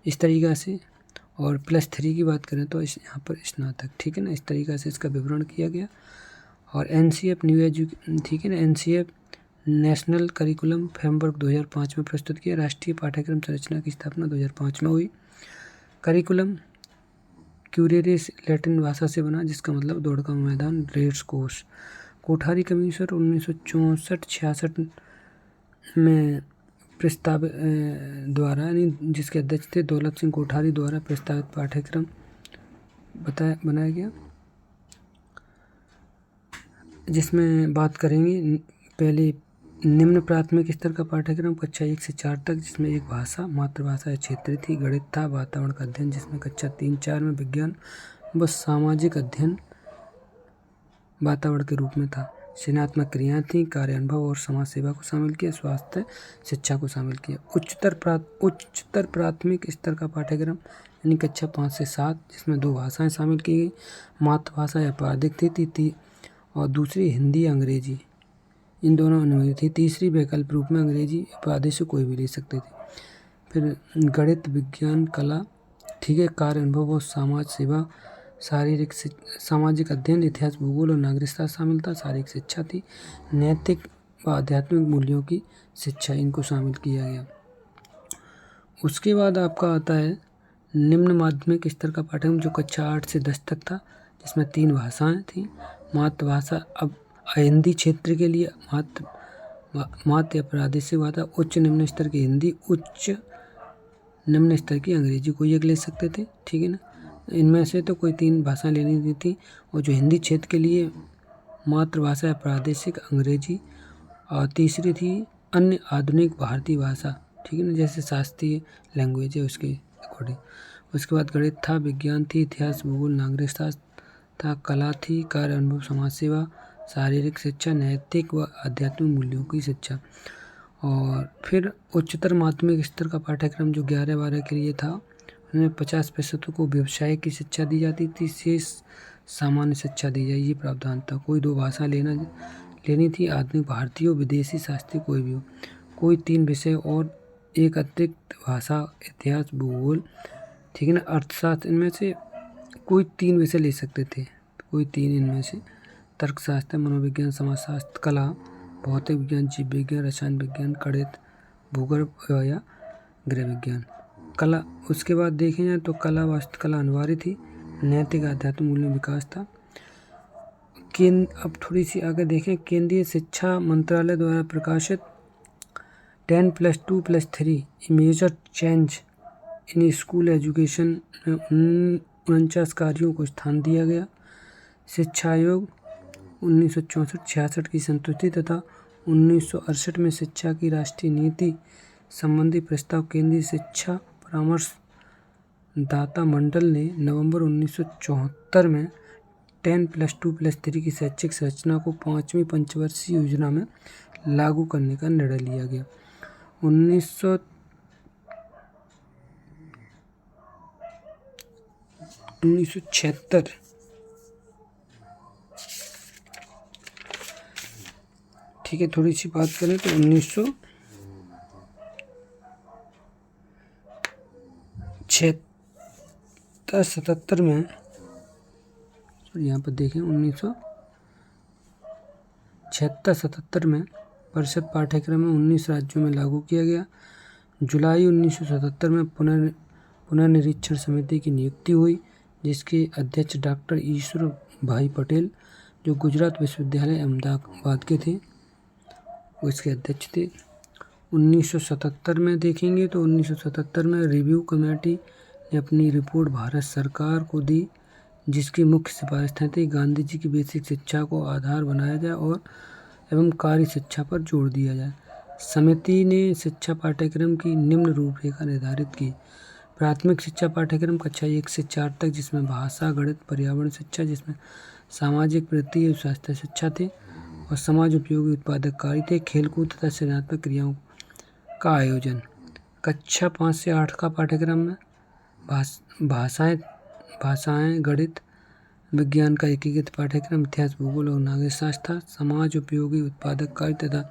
इस तरीक़ा से। और +3 की बात करें तो यहाँ पर स्नातक, ठीक है ना। इस तरीक़ा से इसका विवरण किया गया। और एनसीएफ न्यू ठीक है ना, एनसीएफ नेशनल करिकुलम फ्रेमवर्क 2005 में प्रस्तुत किया। राष्ट्रीय पाठ्यक्रम संरचना की स्थापना 2005 में हुई। करिकुलम क्यूरेरिस लैटिन भाषा से बना, जिसका मतलब दौड़ का मैदान, रेस कोर्स। कोठारी कमीशन 1964-66 में प्रस्तावित द्वारा, यानी जिसके अध्यक्ष थे दौलत सिंह कोठारी द्वारा प्रस्तावित पाठ्यक्रम बनाया गया, जिसमें बात करेंगे पहले निम्न प्राथमिक स्तर का पाठ्यक्रम कक्षा 1 से 4 तक, जिसमें एक भाषा, मातृभाषा या क्षेत्रीय थी। गणित था, वातावरण का अध्ययन, जिसमें कक्षा 3-4 में विज्ञान व सामाजिक अध्ययन वातावरण के रूप में था। सृजनात्मक क्रियाएं थी, कार्य अनुभव और समाज सेवा को शामिल किया, स्वास्थ्य शिक्षा को शामिल किया। उच्चतर प्राथमिक स्तर का पाठ्यक्रम यानी कक्षा 5 से 7, जिसमें 2 भाषाएं शामिल की गई। मातृभाषा या प्रादेशिक थी और दूसरी हिंदी अंग्रेजी, इन दोनों अनिवार्य थी। तीसरी वैकल्पिक रूप में अंग्रेजी प्रादेशिक कोई भी ले सकते थे। फिर गणित, विज्ञान, कला, ठीक है, कार्य अनुभव और समाज सेवा, शारीरिक सामाजिक अध्ययन, इतिहास, भूगोल और नागरिकता शामिल था। शारीरिक शिक्षा थी। नैतिक व आध्यात्मिक मूल्यों की शिक्षा, इनको शामिल किया गया। उसके बाद आपका आता है निम्न माध्यमिक स्तर का पाठ्यक्रम, जो कक्षा 8 से 10 तक था, जिसमें 3 भाषाएं थीं। मातृभाषा, अब हिंदी क्षेत्र के लिए मातृ या प्रादेशिक भाषा, उच्च निम्न स्तर की हिंदी, उच्च निम्न स्तर की अंग्रेजी, कोई एक ले सकते थे, ठीक है ना। इनमें से तो कोई 3 भाषाएं लेनी थी। और जो हिंदी क्षेत्र के लिए मातृभाषा या प्रादेशिक अंग्रेजी, और तीसरी थी अन्य आधुनिक भारतीय भाषा, ठीक है ना, जैसे शास्त्रीय लैंग्वेज है उसके अकॉर्डिंग। उसके बाद गणित था, विज्ञान थी, इतिहास, भूगोल, नागरिक शास्त्र था, कला थी, कार्य अनुभव, समाज सेवा, शारीरिक शिक्षा, नैतिक व आध्यात्मिक मूल्यों की शिक्षा। और फिर उच्चतर माध्यमिक स्तर का पाठ्यक्रम जो 11-12 के लिए था, उसमें 50% को व्यवसाय की शिक्षा दी जाती थी, शेष सामान्य शिक्षा दी जाए, ये प्रावधान था। कोई 2 भाषा लेनी थी, आधुनिक भारतीय हो, विदेशी, शास्त्रीय कोई भी हो। कोई 3 विषय और एक अतिरिक्त भाषा, इतिहास, भूगोल, ठीक है ना, अर्थशास्त्र, इनमें से कोई 3 विषय ले सकते थे, कोई 3 इनमें से, तर्कशास्त्र, मनोविज्ञान, समाजशास्त्र, कला, भौतिक विज्ञान, जीव विज्ञान, रसायन विज्ञान, गणित, भूगोल या गृह विज्ञान। कला, उसके बाद देखें जाए तो कला, वास्तुकला अनिवार्य थी, नैतिक आध्यात्मिक मूल्य विकास था। अब थोड़ी सी आगे देखें, केंद्रीय शिक्षा मंत्रालय द्वारा प्रकाशित 10+2+3 major change in school education में 49 कार्यों को स्थान दिया गया। शिक्षा आयोग 1964-66 की संस्तुति तथा 1968 में शिक्षा की राष्ट्रीय नीति संबंधी प्रस्ताव केंद्रीय शिक्षा परामर्श दाता मंडल ने नवंबर 1974 में 10+2+3 की शैक्षिक संरचना को 5वीं पंचवर्षीय योजना में लागू करने का निर्णय लिया गया। 1976, ठीक है, थोड़ी सी बात करें तो 1976-77 में, यहाँ पर देखें 1976-77 में परिषद पाठ्यक्रम में 19 राज्यों में लागू किया गया। जुलाई 1977 में पुनर्निरीक्षण समिति की नियुक्ति हुई, जिसके अध्यक्ष डॉक्टर ईश्वर भाई पटेल, जो गुजरात विश्वविद्यालय अहमदाबाद के थे, वो इसके अध्यक्ष थे। 1977 में देखेंगे तो 1977 में रिव्यू कमेटी ने अपनी रिपोर्ट भारत सरकार को दी, जिसकी मुख्य सिफारिशें थी गांधी जी की बेसिक शिक्षा को आधार बनाया जाए और एवं कार्य शिक्षा पर जोर दिया जाए। समिति ने शिक्षा पाठ्यक्रम की निम्न रूपरेखा निर्धारित की। प्राथमिक शिक्षा पाठ्यक्रम कक्षा 1 से 4 तक, जिसमें भाषा, गणित, पर्यावरण शिक्षा, जिसमें सामाजिक प्रगति और स्वास्थ्य शिक्षा थे और समाज उपयोगी उत्पादक कार्य थे, खेलकूद तथा सृजनात्मक क्रियाओं का आयोजन। कक्षा 5 से 8 का पाठ्यक्रम में भाषाएं, गणित, विज्ञान का एकीकृत पाठ्यक्रम, इतिहास, भूगोल और नागरिक शास्त्र था। समाज उपयोगी उत्पादक कार्य तथा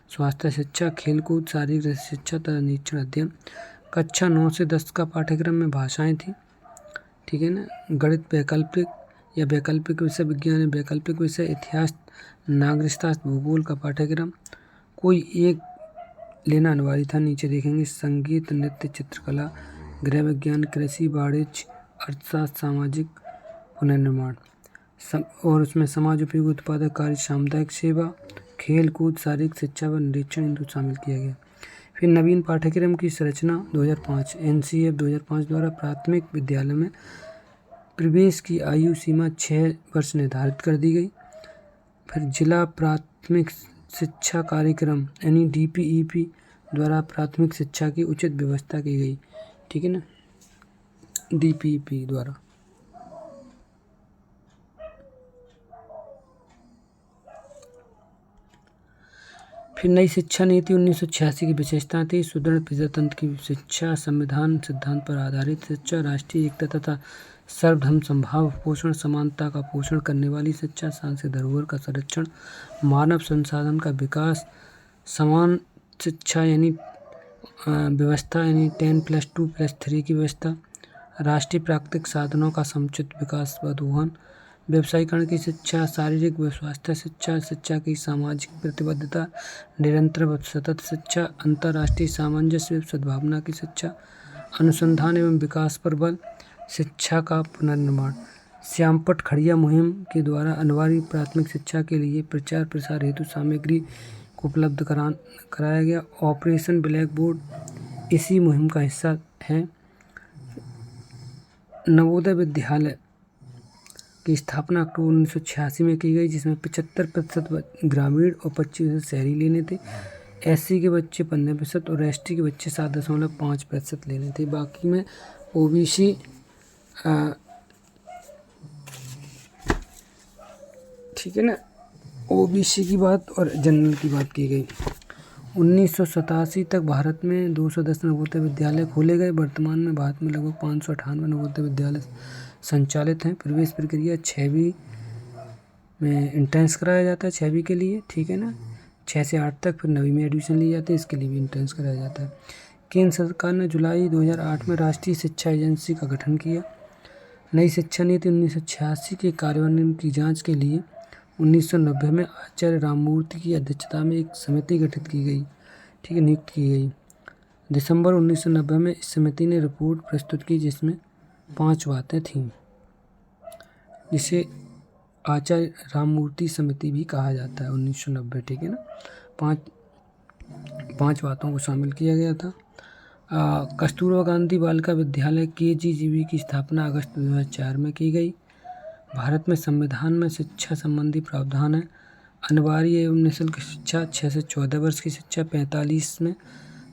स्वास्थ्य शिक्षा, खेलकूद, शारीरिक शिक्षा तथा निरीक्षण अध्ययन। कक्षा 9 से 10 का पाठ्यक्रम में भाषाएं थी, ठीक है ना, गणित वैकल्पिक विषय, विज्ञान वैकल्पिक विषय, इतिहास, नागरिक शास्त्र, भूगोल का पाठ्यक्रम कोई एक लेना अनिवार्य था। नीचे देखेंगे संगीत, नृत्य, चित्रकला, गृह विज्ञान, कृषि, वाणिज्य, अर्थशास्त्र, सामाजिक पुनर्निर्माण, और उसमें समाज उपयोगी उत्पादक कार्य, सामुदायिक सेवा, खेल कूद, शारीरिक शिक्षा व निरीक्षण इनको शामिल किया गया। फिर नवीन पाठ्यक्रम की संरचना 2005 NCF 2005 द्वारा प्राथमिक विद्यालय में प्रवेश की आयु सीमा 6 वर्ष निर्धारित कर दी गई। फिर जिला प्राथमिक शिक्षा कार्यक्रम यानी DPEP द्वारा प्राथमिक शिक्षा की उचित व्यवस्था की गई, ठीक है ना, DPEP द्वारा। फिर नई शिक्षा नीति 1986 की विशेषता थी सुदृढ़ प्रजातंत्र की शिक्षा, संविधान सिद्धांत पर आधारित शिक्षा, राष्ट्रीय एकता तथा सर्वधर्म संभाव पोषण, समानता का पोषण करने वाली शिक्षा, सांस्कृतिक धरोहर का संरक्षण, मानव संसाधन का विकास, समान शिक्षा यानी व्यवस्था यानी 10+2+3 की व्यवस्था, राष्ट्रीय प्राकृतिक साधनों का समुचित विकास व दोहन, व्यवसायीकरण की शिक्षा, शारीरिक व स्वास्थ्य शिक्षा, शिक्षा की सामाजिक प्रतिबद्धता, निरंतर व सतत शिक्षा, अंतर्राष्ट्रीय सामंजस्य व सद्भावना की शिक्षा, अनुसंधान एवं विकास पर बल, शिक्षा का पुनर्निर्माण। श्यामपट खड़िया मुहिम के द्वारा अनिवार्य प्राथमिक शिक्षा के लिए प्रचार प्रसार हेतु सामग्री को उपलब्ध कराया गया। ऑपरेशन ब्लैक बोर्ड इसी मुहिम का हिस्सा है। नवोदय विद्यालय की स्थापना अक्टूबर 1986 में की गई, जिसमें 75% ग्रामीण और 25% शहरी लेने थे। SC के बच्चे 15% और ST के बच्चे 7.5% ले रहे थे। बाकी में OBC ठीक है ना, OBC की बात और जनरल की बात की गई। 1987 तक भारत में 210 नवोदय विद्यालय खोले गए। वर्तमान में भारत में लगभग 598 नवोदय विद्यालय संचालित हैं। प्रवेश प्रक्रिया 6वीं में इंट्रेंस कराया जाता है, 6वीं के लिए, ठीक है ना, 6 से 8 तक। फिर 9वीं में एडमिशन ली जाती है, इसके लिए भी इंट्रेंस कराया जाता है। केंद्र सरकार ने जुलाई 2008 में राष्ट्रीय शिक्षा एजेंसी का गठन किया। नई शिक्षा नीति 1986 के कार्यान्वयन की जांच के लिए 1990 में आचार्य राममूर्ति की अध्यक्षता में एक समिति गठित की गई, ठीक है, नियुक्त की गई। दिसंबर 1990 में इस समिति ने रिपोर्ट प्रस्तुत की जिसमें 5 बातें थीं, जिसे आचार्य राममूर्ति समिति भी कहा जाता है। 1990, ठीक है ना, पाँच बातों को शामिल किया गया था। कस्तूरबा गांधी बालिका विद्यालय KGGB की स्थापना अगस्त 2004 में की गई। भारत में संविधान में शिक्षा संबंधी प्रावधान है। अनिवार्य एवं निःशुल्क शिक्षा 6 से 14 वर्ष की शिक्षा 45 में,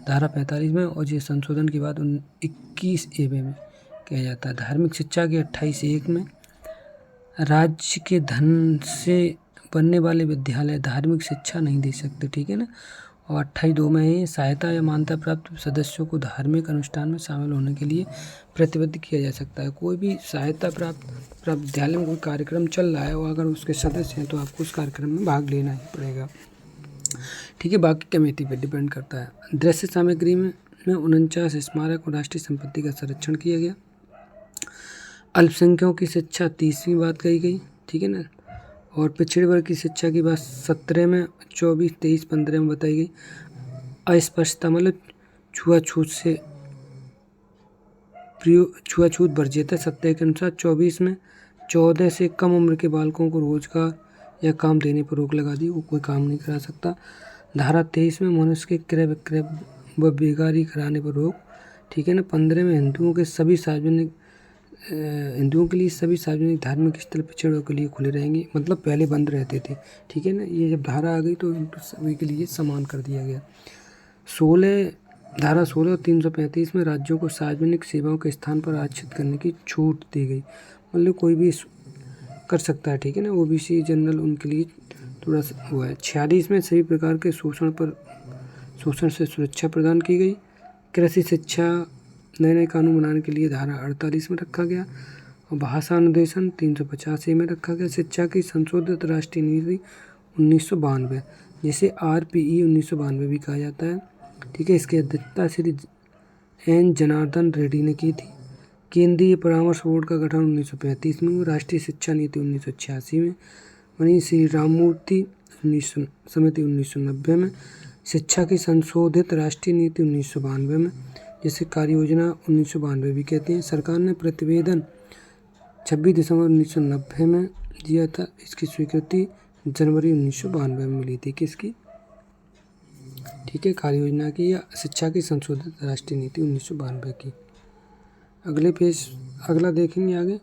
धारा 45 में, और ये संशोधन के बाद 21A में किया जाता है। धार्मिक शिक्षा के 28(1) में राज्य के धन से बनने वाले विद्यालय धार्मिक शिक्षा नहीं दे सकते, ठीक है ना। और 28(2) में ही सहायता या मान्यता प्राप्त सदस्यों को धार्मिक अनुष्ठान में शामिल होने के लिए प्रतिबद्ध किया जा सकता है। कोई भी सहायता प्राप्त विद्यालय में कोई कार्यक्रम चल रहा है और अगर उसके सदस्य हैं तो आपको उस कार्यक्रम में भाग लेना ही पड़ेगा, ठीक है। बाकी कमेटी पर डिपेंड करता है। दृश्य सामग्री में 49 स्मारक और राष्ट्रीय संपत्ति का संरक्षण किया गया। अल्पसंख्यकों की शिक्षा 30वीं बात कही गई, ठीक है ना। और पिछड़े वर्ग की शिक्षा की बात 17 में, 24, 23, 15 में बताई गई। अस्पृश्यता मतलब छुआछूत वर्जित है सत्य के अनुसार। 24 में 14 से कम उम्र के बालकों को रोजगार या काम देने पर रोक लगा दी, वो कोई काम नहीं करा सकता। धारा 23 में मनुष्य के क्रय विक्रय व बेगारी कराने पर रोक, ठीक है ना। 15 में हिंदुओं के लिए सभी सार्वजनिक धार्मिक स्थल पिछड़ों के लिए खुले रहेंगे, मतलब पहले बंद रहते थे, ठीक है ना। ये जब धारा आ गई तो इनको सभी के लिए समान कर दिया गया। धारा 16 और 335 में राज्यों को सार्वजनिक सेवाओं के स्थान पर आरक्षित करने की छूट दी गई, मतलब कोई भी कर सकता है, ठीक है ना। OBC जनरल उनके लिए थोड़ा सा हुआ है। 46 में सभी प्रकार के शोषण से सुरक्षा प्रदान की गई। कृषि शिक्षा नए कानून बनाने के लिए धारा 48 में रखा गया। और भाषा अनुदेशन 385 में रखा गया। शिक्षा की संशोधित राष्ट्रीय नीति 1992, जिसे RPE 1992 भी कहा जाता है, ठीक है। इसकी अध्यक्षता श्री N जनार्दन रेड्डी ने की थी। केंद्रीय परामर्श बोर्ड का गठन 1935 में। राष्ट्रीय शिक्षा नीति 1986 में बनी। श्री राममूर्ति समिति 1990 में। शिक्षा की संशोधित राष्ट्रीय नीति 1992 में, जिसे कार्य योजना 1992 भी कहते हैं। सरकार ने प्रतिवेदन 26 दिसंबर 1990 में दिया था। इसकी स्वीकृति जनवरी 1992 में मिली थी। किसकी? ठीक है, कार्य योजना की या शिक्षा की संशोधित राष्ट्रीय नीति 1992 की। अगला देखेंगे आगे।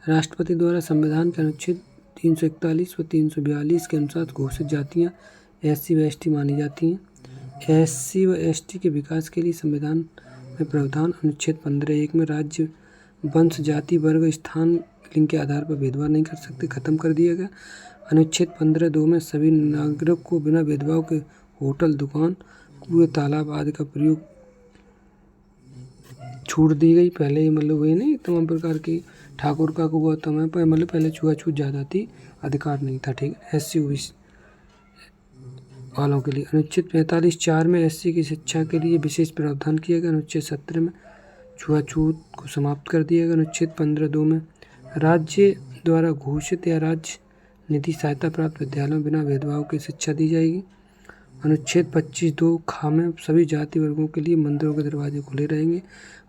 राष्ट्रपति द्वारा संविधान के अनुच्छेद 341 व 342 के अनुसार घोषित जातियाँ SC व ST मानी जाती हैं। SC व ST के विकास के लिए संविधान में प्रावधान अनुच्छेद 15(1) में राज्य, वंश, जाति, वर्ग, स्थान, लिंग के आधार पर भेदभाव नहीं कर सकते, खत्म कर दिया गया। अनुच्छेद 15(2) में सभी नागरिक को बिना भेदभाव के होटल, दुकान, कुएं, तालाब आदि का प्रयोग छूट दी गई। पहले मतलब वही नहीं, तमाम प्रकार की ठाकुर का कुआ तमाम पर मतलब पहले छुआछूत ज़्यादा थी, अधिकार नहीं था, ठीक है, SC OBC वालों के लिए। अनुच्छेद 45(4) में SC की शिक्षा के लिए विशेष प्रावधान किया गया। अनुच्छेद 17 में छुआछूत को समाप्त कर दिया गया। अनुच्छेद 15(2) में राज्य द्वारा घोषित या राज्य निधि सहायता प्राप्त विद्यालयों में बिना भेदभाव की शिक्षा दी जाएगी। अनुच्छेद 25(2) ख में सभी जाति वर्गों के लिए मंदिरों के दरवाजे खुले रहेंगे।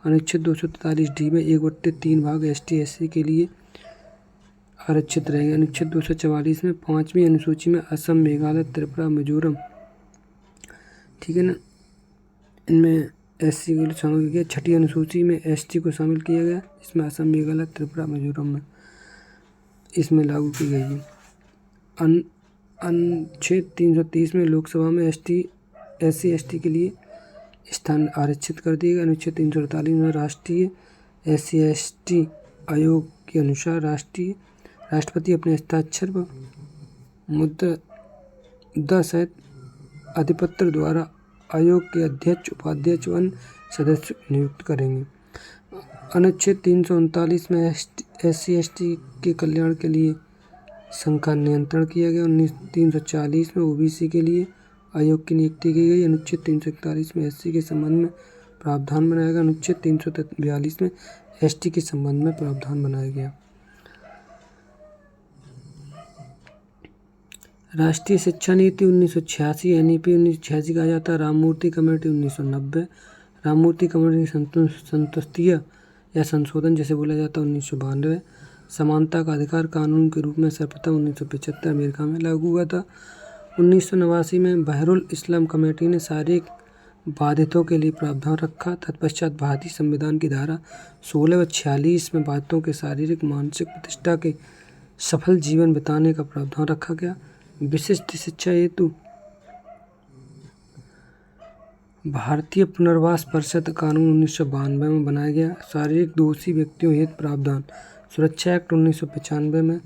अनुच्छेद 243D में 1/3 भाग ST SC के लिए आरक्षित रहेंगे। अनुच्छेद 244 में 5वीं अनुसूची में असम, मेघालय, त्रिपुरा, मिजोरम, ठीक है ना, इनमें SC के लिए शामिल किया। 6ठी अनुसूची में ST को शामिल किया गया, इसमें असम, मेघालय, त्रिपुरा, मिजोरम में इसमें लागू की गई है। अनुच्छेद 330 में लोकसभा में ST SC/ST के लिए स्थान आरक्षित कर दिए गए। अनुच्छेद 348 में राष्ट्रीय SC/ST आयोग के अनुसार राष्ट्रपति अपने हस्ताक्षर व मुद्रा सहित अधिपत्र द्वारा आयोग के अध्यक्ष, उपाध्यक्ष व अन्य सदस्य नियुक्त करेंगे। अनुच्छेद 339 में SC/ST के कल्याण के लिए संघ का नियंत्रण किया गया। 340 में OBC के लिए आयोग की नियुक्ति की गई। अनुच्छेद 341 में SC के संबंध में प्रावधान बनाया गया। अनुच्छेद 342 में ST के संबंध में प्रावधान बनाया गया। राष्ट्रीय शिक्षा नीति 1986 NEP 1986 कहा जाता है। राममूर्ति कमेटी 1990। राममूर्ति कमेटी संतुष्टिया या संशोधन जैसे बोला जाता है 1992। समानता का अधिकार कानून के रूप में सर्वप्रथम 1975 अमेरिका में लागू हुआ था। 1989 में बहरुल इस्लाम कमेटी ने शारीरिक बाधितों के लिए प्रावधान रखा। तत्पश्चात भारतीय संविधान की धारा 16 व 46 में बाधितों के शारीरिक मानसिक प्रतिष्ठा के सफल जीवन बिताने का प्रावधान रखा गया। विशिष्ट शिक्षा हेतु भारतीय पुनर्वास परिषद कानून 1992 में बनाया गया। शारीरिक दोषी व्यक्तियों हेतु प्रावधान सुरक्षा एक्ट 1995 में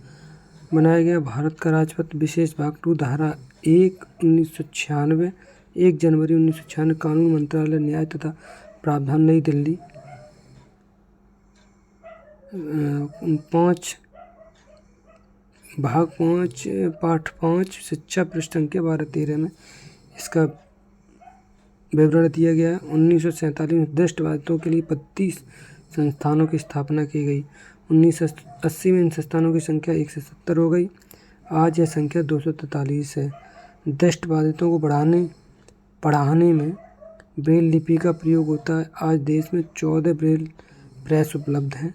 बनाया गया। भारत का राजपत्र विशेष भाग 2 धारा 1 1996 1 जनवरी 1996 कानून मंत्रालय न्याय तथा प्रावधान नई दिल्ली 5 भाग 5 पाठ 5 शिक्षा पृष्ठ संख्या 12-13 में इसका विवरण दिया गया है। 1947 में दृष्टिबाधितों के लिए 32 संस्थानों की स्थापना की गई। 1980 में इन संस्थानों की संख्या 1 से 70 हो गई। आज यह संख्या 243 है। दृष्टिबाधितों को पढ़ाने में ब्रेल लिपि का प्रयोग होता है। आज देश में 14 ब्रेल प्रेस उपलब्ध हैं।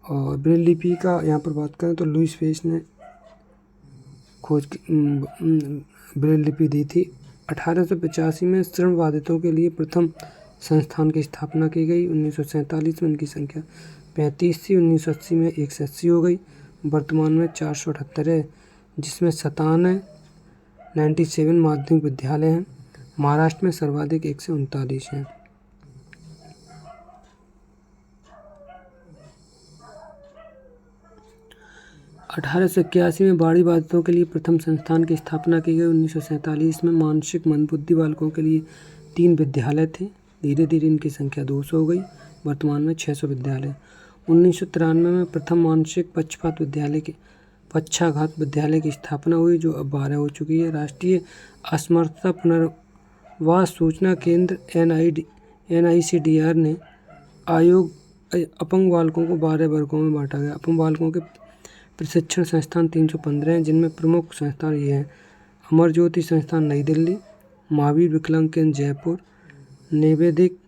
और ब्रेल लिपि का यहाँ पर बात करें तो लुईस पेज ने खोज ब्रेल लिपि दी थी। 1885 में श्रवण बाधितों के लिए प्रथम संस्थान की स्थापना की गई। 1947 में इनकी संख्या 35 थी। 1980 में 180 हो गई। वर्तमान में 478 है, जिसमें 97 माध्यमिक विद्यालय हैं। महाराष्ट्र में सर्वाधिक 139 हैं। 1881 में बाड़ी बाधितों के लिए प्रथम संस्थान की स्थापना की गई। 1947 में मानसिक मंदबुद्धि बालकों के लिए 3 विद्यालय थे। धीरे धीरे इनकी संख्या 200 हो गई। वर्तमान में 600 विद्यालय। 1993 में प्रथम मानसिक पक्षाघात विद्यालय की स्थापना हुई, जो अब 12 हो चुकी है। राष्ट्रीय असमर्थता पुनर्वास सूचना केंद्र NICDR ने आयोग अपंग बालकों को 12 वर्गों में बांटा गया। अपंग बालकों के प्रशिक्षण संस्थान 315 हैं, जिनमें प्रमुख संस्थान ये हैं: अमर ज्योति संस्थान नई दिल्ली, महावीर विकलांग केंद्र जयपुर, निवेदिक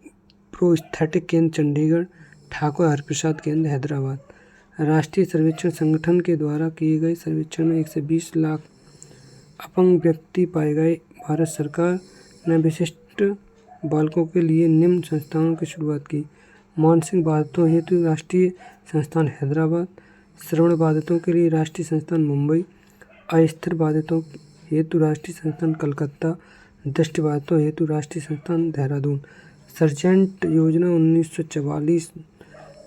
प्रोस्थेटिक केंद्र चंडीगढ़, ठाकुर हरिप्रसाद केंद्र हैदराबाद। राष्ट्रीय सर्वेक्षण संगठन के द्वारा किए गए सर्वेक्षण में 120 लाख अपंग व्यक्ति पाए गए। भारत सरकार ने विशिष्ट बालकों के लिए निम्न संस्थानों की शुरुआत की: मानसिक बाधितों हेतु राष्ट्रीय संस्थान हैदराबाद, श्रवण बाधितों के लिए राष्ट्रीय संस्थान मुंबई, अस्थिर बाधितों हेतु राष्ट्रीय संस्थान कलकत्ता, दृष्टि बाधितों हेतु राष्ट्रीय संस्थान देहरादून। सर्जेंट योजना 1944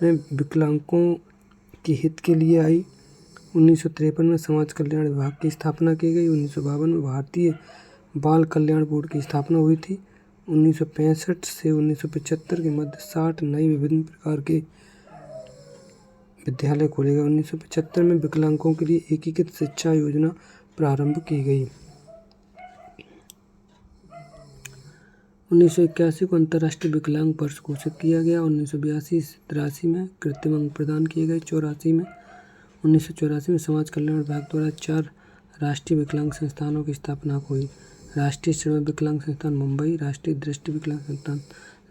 में विकलांगों के हित के लिए आई। 1953 में समाज कल्याण विभाग की स्थापना की गई। 1952 में भारतीय बाल कल्याण बोर्ड की स्थापना हुई थी। 1965 से 1975 के मध्य 60 नए विभिन्न प्रकार के विद्यालय खोले गए। 1975 में विकलांगों के लिए एकीकृत शिक्षा योजना प्रारंभ की गई। 1981 को अंतर्राष्ट्रीय विकलांग वर्ष घोषित किया गया। 1982-83 में कृत्रिम अंग प्रदान किए गए। 1984 में समाज कल्याण विभाग द्वारा 4 राष्ट्रीय विकलांग संस्थानों की स्थापना हुई: राष्ट्रीय श्रवण विकलांग संस्थान मुंबई, राष्ट्रीय दृष्टि विकलांग संस्थान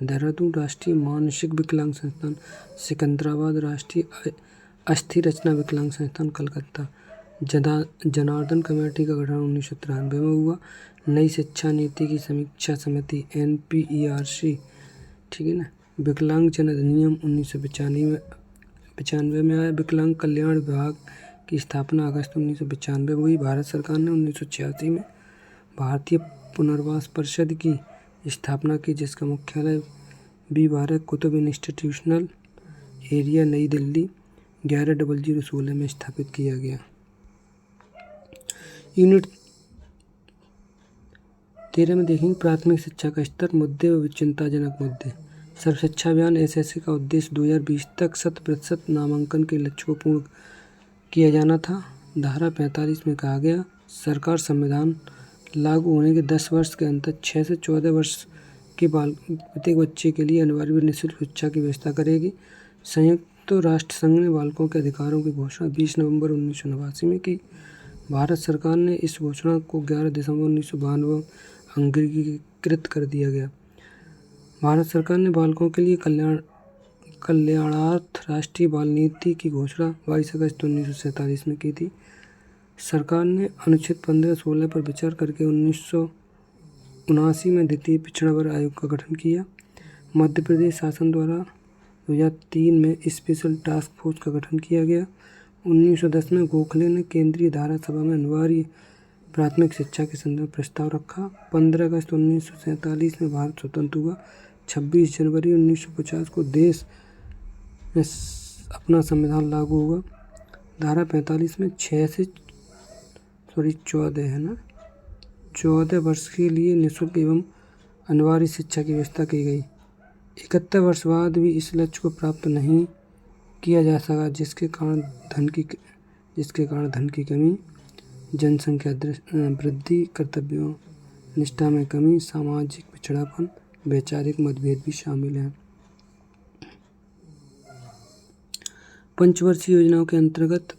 देहरादून, राष्ट्रीय मानसिक विकलांग संस्थान सिकंदराबाद, राष्ट्रीय अस्थि रचना विकलांग संस्थान कलकत्ता। जनार्दन कमेटी का गठन 1993 में हुआ। नई शिक्षा नीति की समीक्षा समिति NPERC, ठीक है ना। विकलांग जन अधिनियम 1995 में आया। विकलांग कल्याण विभाग की स्थापना अगस्त 1995 में हुई। भारत सरकार ने 1986 में भारतीय पुनर्वास परिषद की स्थापना की, जिसका मुख्यालय B12 कुतुब इंस्टीट्यूशनल एरिया नई दिल्ली 110016 में स्थापित किया गया। यूनिट 13 में देखेंगे प्राथमिक शिक्षा का स्तर, मुद्दे व चिंताजनक मुद्दे। सर्व शिक्षा अभियान SSC का उद्देश्य 2020 तक 100% नामांकन के लक्ष्य को पूर्ण किया जाना था। धारा 45 में कहा गया, सरकार संविधान लागू होने के 10 वर्ष के अंतर 6 से 14 वर्ष के प्रत्येक बच्चे के लिए अनिवार्य निःशुल्क शिक्षा की व्यवस्था करेगी। संयुक्त राष्ट्र संघ ने बालकों के अधिकारों की घोषणा 20 नवंबर 1989 में की। भारत सरकार ने इस घोषणा को 11 दिसंबर 1992 अंगीकृत कर दिया गया। भारत सरकार ने बालकों के लिए कल्याणार्थ राष्ट्रीय बाल नीति की घोषणा 22 अगस्त 1947 में की थी। सरकार ने अनुच्छेद 15-16 पर विचार करके 1979 में द्वितीय पिछड़ा वर्ग आयोग का गठन किया। मध्य प्रदेश शासन द्वारा 2003 में स्पेशल टास्क फोर्स का गठन किया गया। 1910 में गोखले ने केंद्रीय धारा सभा में अनिवार्य प्राथमिक शिक्षा के संदर्भ में प्रस्ताव रखा। 15 अगस्त 1947 में भारत स्वतंत्र हुआ। 26 जनवरी 1950 को देश में अपना संविधान लागू हुआ। धारा 45 में 14 वर्ष के लिए निःशुल्क एवं अनिवार्य शिक्षा की व्यवस्था की गई। 71 वर्ष बाद भी इस लक्ष्य को प्राप्त नहीं किया जा सका, जिसके कारण धन की कमी, जनसंख्या वृद्धि, कर्तव्यों निष्ठा में कमी, सामाजिक पिछड़ापन, वैचारिक मतभेद भी शामिल हैं। पंचवर्षीय योजनाओं के अंतर्गत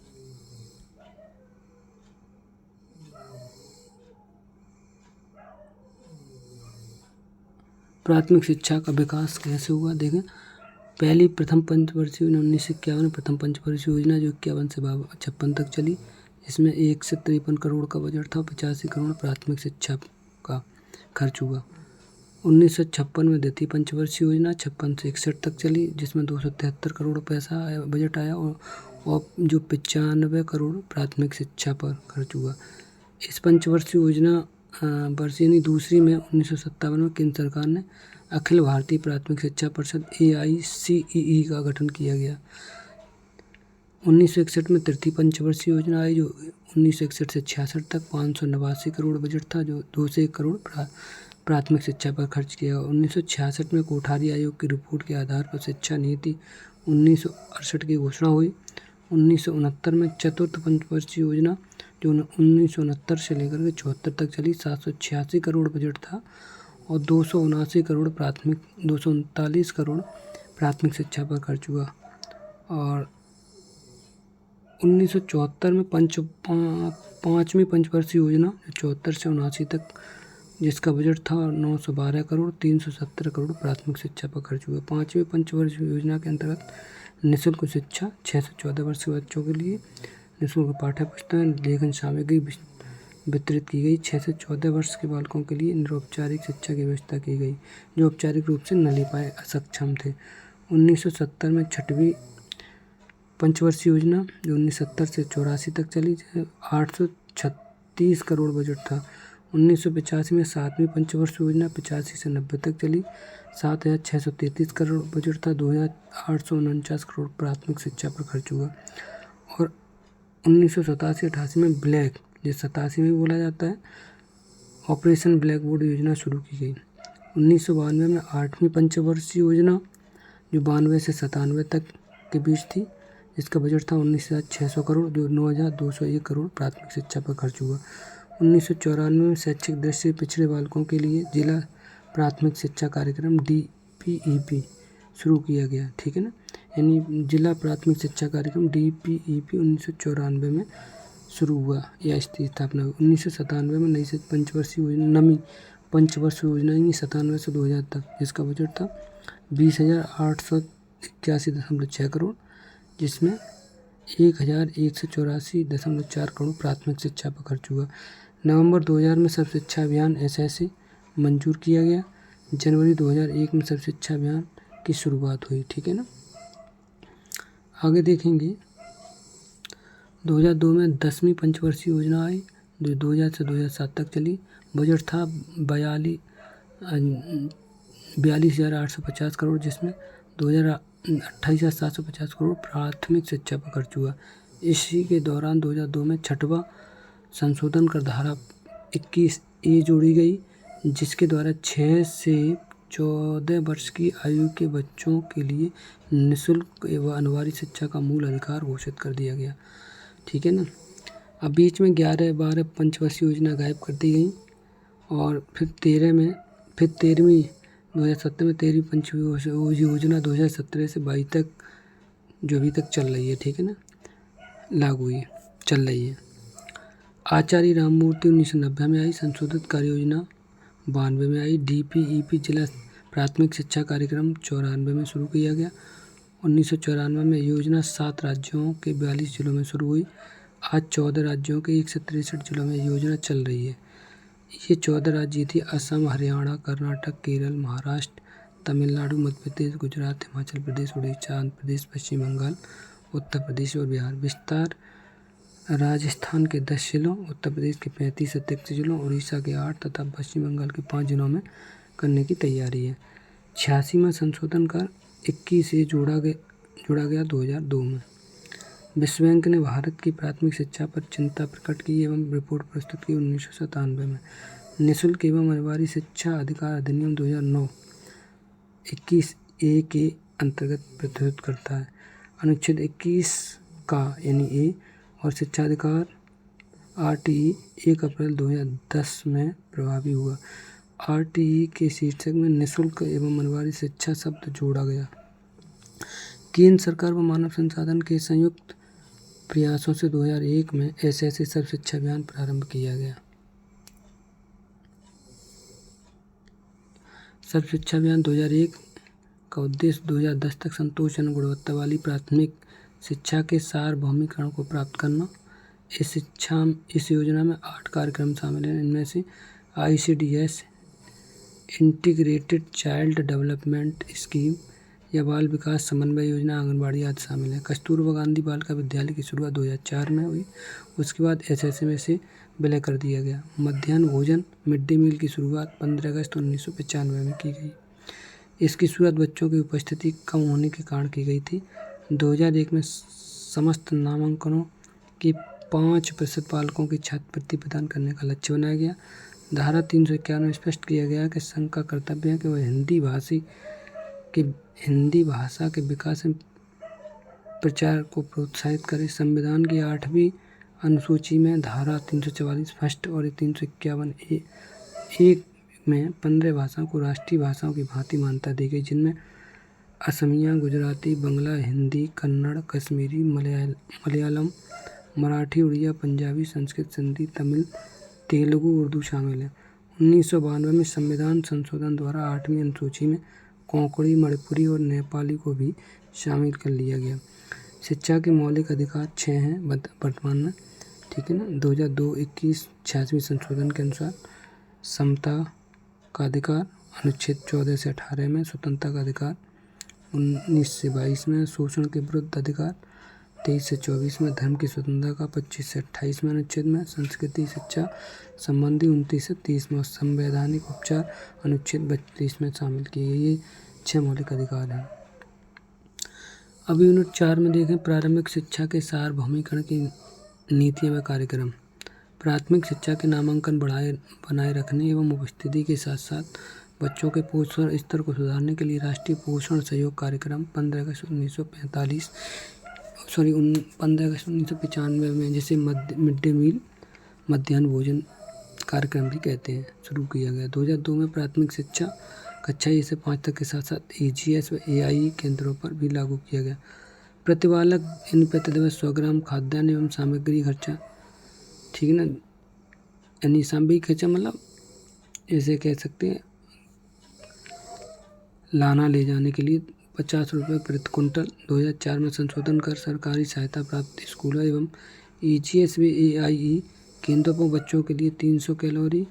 प्राथमिक शिक्षा का विकास कैसे हुआ, देखें। पहली प्रथम पंचवर्षीय योजना 1951 में प्रथम पंचवर्षीय योजना जो 51 से 56 तक चली। इसमें 1 से 53 करोड़ का बजट था। 85 करोड़ प्राथमिक शिक्षा का खर्च हुआ। 1956 में द्वितीय पंचवर्षीय योजना 56 से 61 तक चली, जिसमें 273 करोड़ पैसा बजट आया और जो 95 करोड़ प्राथमिक शिक्षा पर खर्च हुआ। इस पंचवर्षीय योजना वर्ष यानी दूसरी में 1957 में केंद्र सरकार ने अखिल भारतीय प्राथमिक शिक्षा परिषद AICEE का गठन किया गया। 1961 में तृतीय पंचवर्षीय योजना आई, जो 1961 से 66 तक 589 करोड़ बजट था, जो 2 से 1 करोड़ प्राथमिक शिक्षा पर खर्च किया। 1966 में कोठारी आयोग की रिपोर्ट के आधार पर शिक्षा नीति 1968 की घोषणा हुई। 1969 में चतुर्थ पंचवर्षीय योजना जो 1969 से लेकर के 74 तक चली, 786 करोड़ बजट था और 239 करोड़ प्राथमिक शिक्षा पर खर्च हुआ। और 1974 में पाँचवीं पंचवर्षीय योजना 74 से 79 तक, जिसका बजट था 912 करोड़, 317 करोड़ प्राथमिक शिक्षा पर खर्च हुआ। पाँचवीं पंचवर्षीय योजना के अंतर्गत निःशुल्क शिक्षा 6 से 14 वर्ष के बच्चों के लिए निःशुल्क पाठ्य पुस्तकें, लेखन सामग्री वितरित की गई। 6 से 14 वर्ष के बालकों के लिए निरौपचारिक शिक्षा की व्यवस्था की गई, जो औपचारिक रूप से न ले पाए, अक्षम थे। 1970 में छठवीं पंचवर्षीय योजना जो 1970 से 84 तक चली, 836 करोड़ बजट था। 1985 में सातवीं पंचवर्षीय योजना 85 से 90 तक चली, 7633 करोड़ बजट था, 2849 करोड़ प्राथमिक शिक्षा पर खर्च हुआ। और 1987-88 में ब्लैक, जो 87 में बोला जाता है, ऑपरेशन ब्लैक बोर्ड योजना शुरू की गई। 1992 में आठवीं पंचवर्षीय योजना जो 92 से 97 तक के बीच थी, जिसका बजट था 19,600 करोड़, जो 9,201 करोड़ प्राथमिक शिक्षा पर खर्च हुआ। 1994 में शैक्षिक दृष्टि से पिछड़े बालकों के लिए जिला प्राथमिक शिक्षा कार्यक्रम DPEP शुरू किया गया, ठीक है ना। यानी जिला प्राथमिक शिक्षा कार्यक्रम DPEP 1994 में शुरू हुआ या इसकी स्थापना हुई। 1997 में नई पंचवर्षीय योजना, नवी पंचवर्षीय योजना 97 से 2000 तक, जिसका बजट था 20,881.6 करोड़, जिसमें 1,184.4 करोड़ प्राथमिक शिक्षा पर खर्च हुआ। नवंबर 2000 में सर्व शिक्षा अभियान SSA मंजूर किया गया। जनवरी 2001 में सर्व शिक्षा अभियान की शुरुआत हुई, ठीक है ना। आगे देखेंगे 2002 में 10वीं पंचवर्षीय योजना आई, जो 2000 से 2007 तक चली। बजट था 42,850 करोड़, जिसमें 28,750 करोड़ प्राथमिक शिक्षा पर खर्च हुआ। इसी के दौरान 2002 में छठवां संशोधन कर धारा 21A जोड़ी गई, जिसके द्वारा 6 से 14 वर्ष की आयु के बच्चों के लिए निःशुल्क एवं अनिवार्य शिक्षा का मूल अधिकार घोषित कर दिया गया। ठीक है ना। अब बीच में 11-12 पंचवर्षीय योजना गायब कर दी गई और फिर 13वीं 2017 में 13वीं पंचवर्षीय योजना 2017 से 22 तक जो अभी तक चल रही है, ठीक है ना, लागू हुई चल रही है। आचार्य राममूर्ति 1990 में आई। संशोधित कार्य योजना 92 में आई। DPEP जिला प्राथमिक शिक्षा कार्यक्रम 94 में शुरू किया गया। 1994 में योजना 7 राज्यों के 42 जिलों में शुरू हुई। आज 14 राज्यों के 163 जिलों में योजना चल रही है। ये 14 राज्य थी: असम, हरियाणा, कर्नाटक, केरल, महाराष्ट्र, तमिलनाडु, मध्य प्रदेश, गुजरात, हिमाचल प्रदेश, उड़ीसा, आंध्र प्रदेश, पश्चिम बंगाल, उत्तर प्रदेश और बिहार। विस्तार: राजस्थान के 10 जिलों, उत्तर प्रदेश के 35 अतिरिक्त जिलों, उड़ीसा के 8 तथा पश्चिम बंगाल के 5 जिलों में करने की तैयारी है। 86वां संशोधन कर 21A जोड़ा गया 2002 में। विश्व बैंक ने भारत की प्राथमिक शिक्षा पर चिंता प्रकट की एवं रिपोर्ट प्रस्तुत की 1997 में। निःशुल्क एवं अनिवार्य शिक्षा अधिकार अधिनियम 2009 21A के अंतर्गत प्रस्तुत करता है। अनुच्छेद 21 का यानी ए और शिक्षा अधिकार RTE 1 अप्रैल 2010 में प्रभावी हुआ। RTE के शीर्षक में निःशुल्क एवं अनिवार्य शिक्षा शब्द जोड़ा गया। केंद्र सरकार व मानव संसाधन के संयुक्त प्रयासों से 2001 में ऐसे सर्व शिक्षा अभियान प्रारंभ किया गया। सर्व शिक्षा अभियान 2001 का उद्देश्य 2010 तक संतोषजनक गुणवत्ता वाली प्राथमिक शिक्षा के सार्वभौमिकरण को प्राप्त करना। इस योजना में 8 कार्यक्रम शामिल हैं। इनमें से ICDS integrated child development scheme या बाल विकास समन्वय योजना, आंगनबाड़ी आदि शामिल है। कस्तूरबा गांधी बालिका विद्यालय की शुरुआत 2004 में हुई। उसके बाद SSA में से विलय कर दिया गया। मध्याह्न भोजन मिड डे मील की शुरुआत 15 अगस्त 1995 में की गई। इसकी शुरुआत बच्चों की उपस्थिति कम होने के कारण की गई थी। 2001 में समस्त नामांकनों के 5% पालकों की छात्रवृत्ति प्रदान करने का लक्ष्य बनाया गया। धारा 351 में स्पष्ट किया गया कि संघ का कर्तव्य है कि वह हिंदी भाषा के विकास एवं प्रचार को प्रोत्साहित करे। संविधान की 8वीं अनुसूची में धारा 344 फर्स्ट और 351A में 15 भाषाओं को राष्ट्रीय भाषाओं की भांति मान्यता दी गई, जिनमें असमिया, गुजराती, बंगला, हिंदी, कन्नड़, कश्मीरी, मलयालम, मराठी, उड़िया, पंजाबी, संस्कृत, सिंधी, तमिल, तेलुगु, उर्दू शामिल है। 1992 में संविधान संशोधन द्वारा 8वीं अनुसूची में कोंकणी, मणिपुरी और नेपाली को भी शामिल कर लिया गया। शिक्षा के मौलिक अधिकार 6 हैं वर्तमान में, ठीक है ना। 2002-21 86वीं संशोधन के अनुसार समता का अधिकार, अनुच्छेद 14 से 18 में स्वतंत्रता का अधिकार, 19 से 22 में शोषण के विरुद्ध अधिकार, 23 से 24 में धर्म की स्वतंत्रता का, 25 से 28 में अनुच्छेद में संस्कृति शिक्षा संबंधी, 29 से 30 में संवैधानिक उपचार अनुच्छेद 32 में शामिल किए गए। ये 6 मौलिक अधिकार हैं। अब यूनिट 4 में देखें प्रारंभिक शिक्षा के सार्वभौमिकरण की नीतियाँ व कार्यक्रम। प्राथमिक शिक्षा के नामांकन बनाए रखने एवं उपस्थिति के साथ साथ बच्चों के पोषण स्तर को सुधारने के लिए राष्ट्रीय पोषण सहयोग कार्यक्रम 15 अगस्त 1995 में, जिसे मिड डे मील मध्याह्न भोजन कार्यक्रम भी कहते हैं, शुरू किया गया। 2002 में प्राथमिक शिक्षा कक्षा 1 से 5 तक के साथ साथ AGS व AIE केंद्रों पर भी लागू किया गया। प्रतिबालक यानी प्रतिदिवस 100 ग्राम खाद्यान्न एवं सामग्री खर्चा, ठीक है ना, यानी सामग्री खर्चा मतलब ऐसे कह सकते हैं लाना ले जाने के लिए 50 रुपये प्रति कुंटल। 2004 में संशोधन कर सरकारी सहायता प्राप्त स्कूलों एवं AGS व AIE केंद्रों पर बच्चों के लिए 300 कैलोरी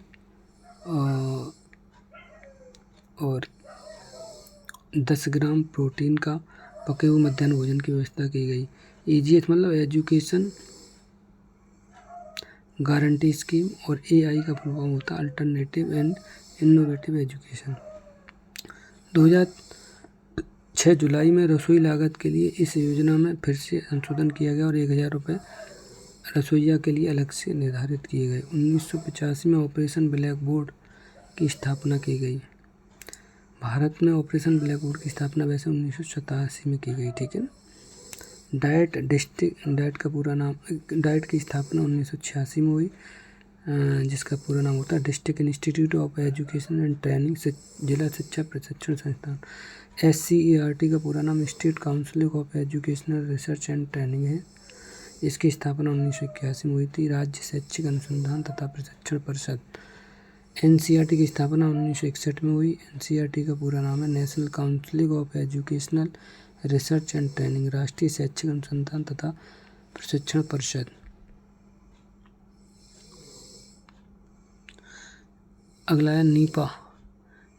और 10 ग्राम प्रोटीन का पके हुए मध्याह्न भोजन की व्यवस्था की गई। AGS मतलब एजुकेशन गारंटी स्कीम, और AI का फुल फॉर्म होता है अल्टरनेटिव एंड इनोवेटिव एजुकेशन। 2006 जुलाई में रसोई लागत के लिए इस योजना में फिर से संशोधन किया गया और 1000 रुपये रसोइया के लिए अलग से निर्धारित किए गए। 1985 में ऑपरेशन ब्लैक बोर्ड की स्थापना की गई। भारत में ऑपरेशन ब्लैक बोर्ड की स्थापना वैसे 1987 में की गई, ठीक है। डाइट का पूरा नाम, डाइट की स्थापना 1986 में हुई, जिसका पूरा नाम होता है district institute of education and training, जिला शिक्षा प्रशिक्षण संस्थान। SCERT का पूरा नाम state council of educational research and training है। इसकी स्थापना 1981 में हुई थी। राज्य शैक्षिक अनुसंधान तथा प्रशिक्षण परिषद। NCERT की स्थापना 1961 में हुई। NCERT का पूरा नाम है national council of educational research and training, राष्ट्रीय शैक्षिक अनुसंधान तथा प्रशिक्षण परिषद। अगला है नीपा।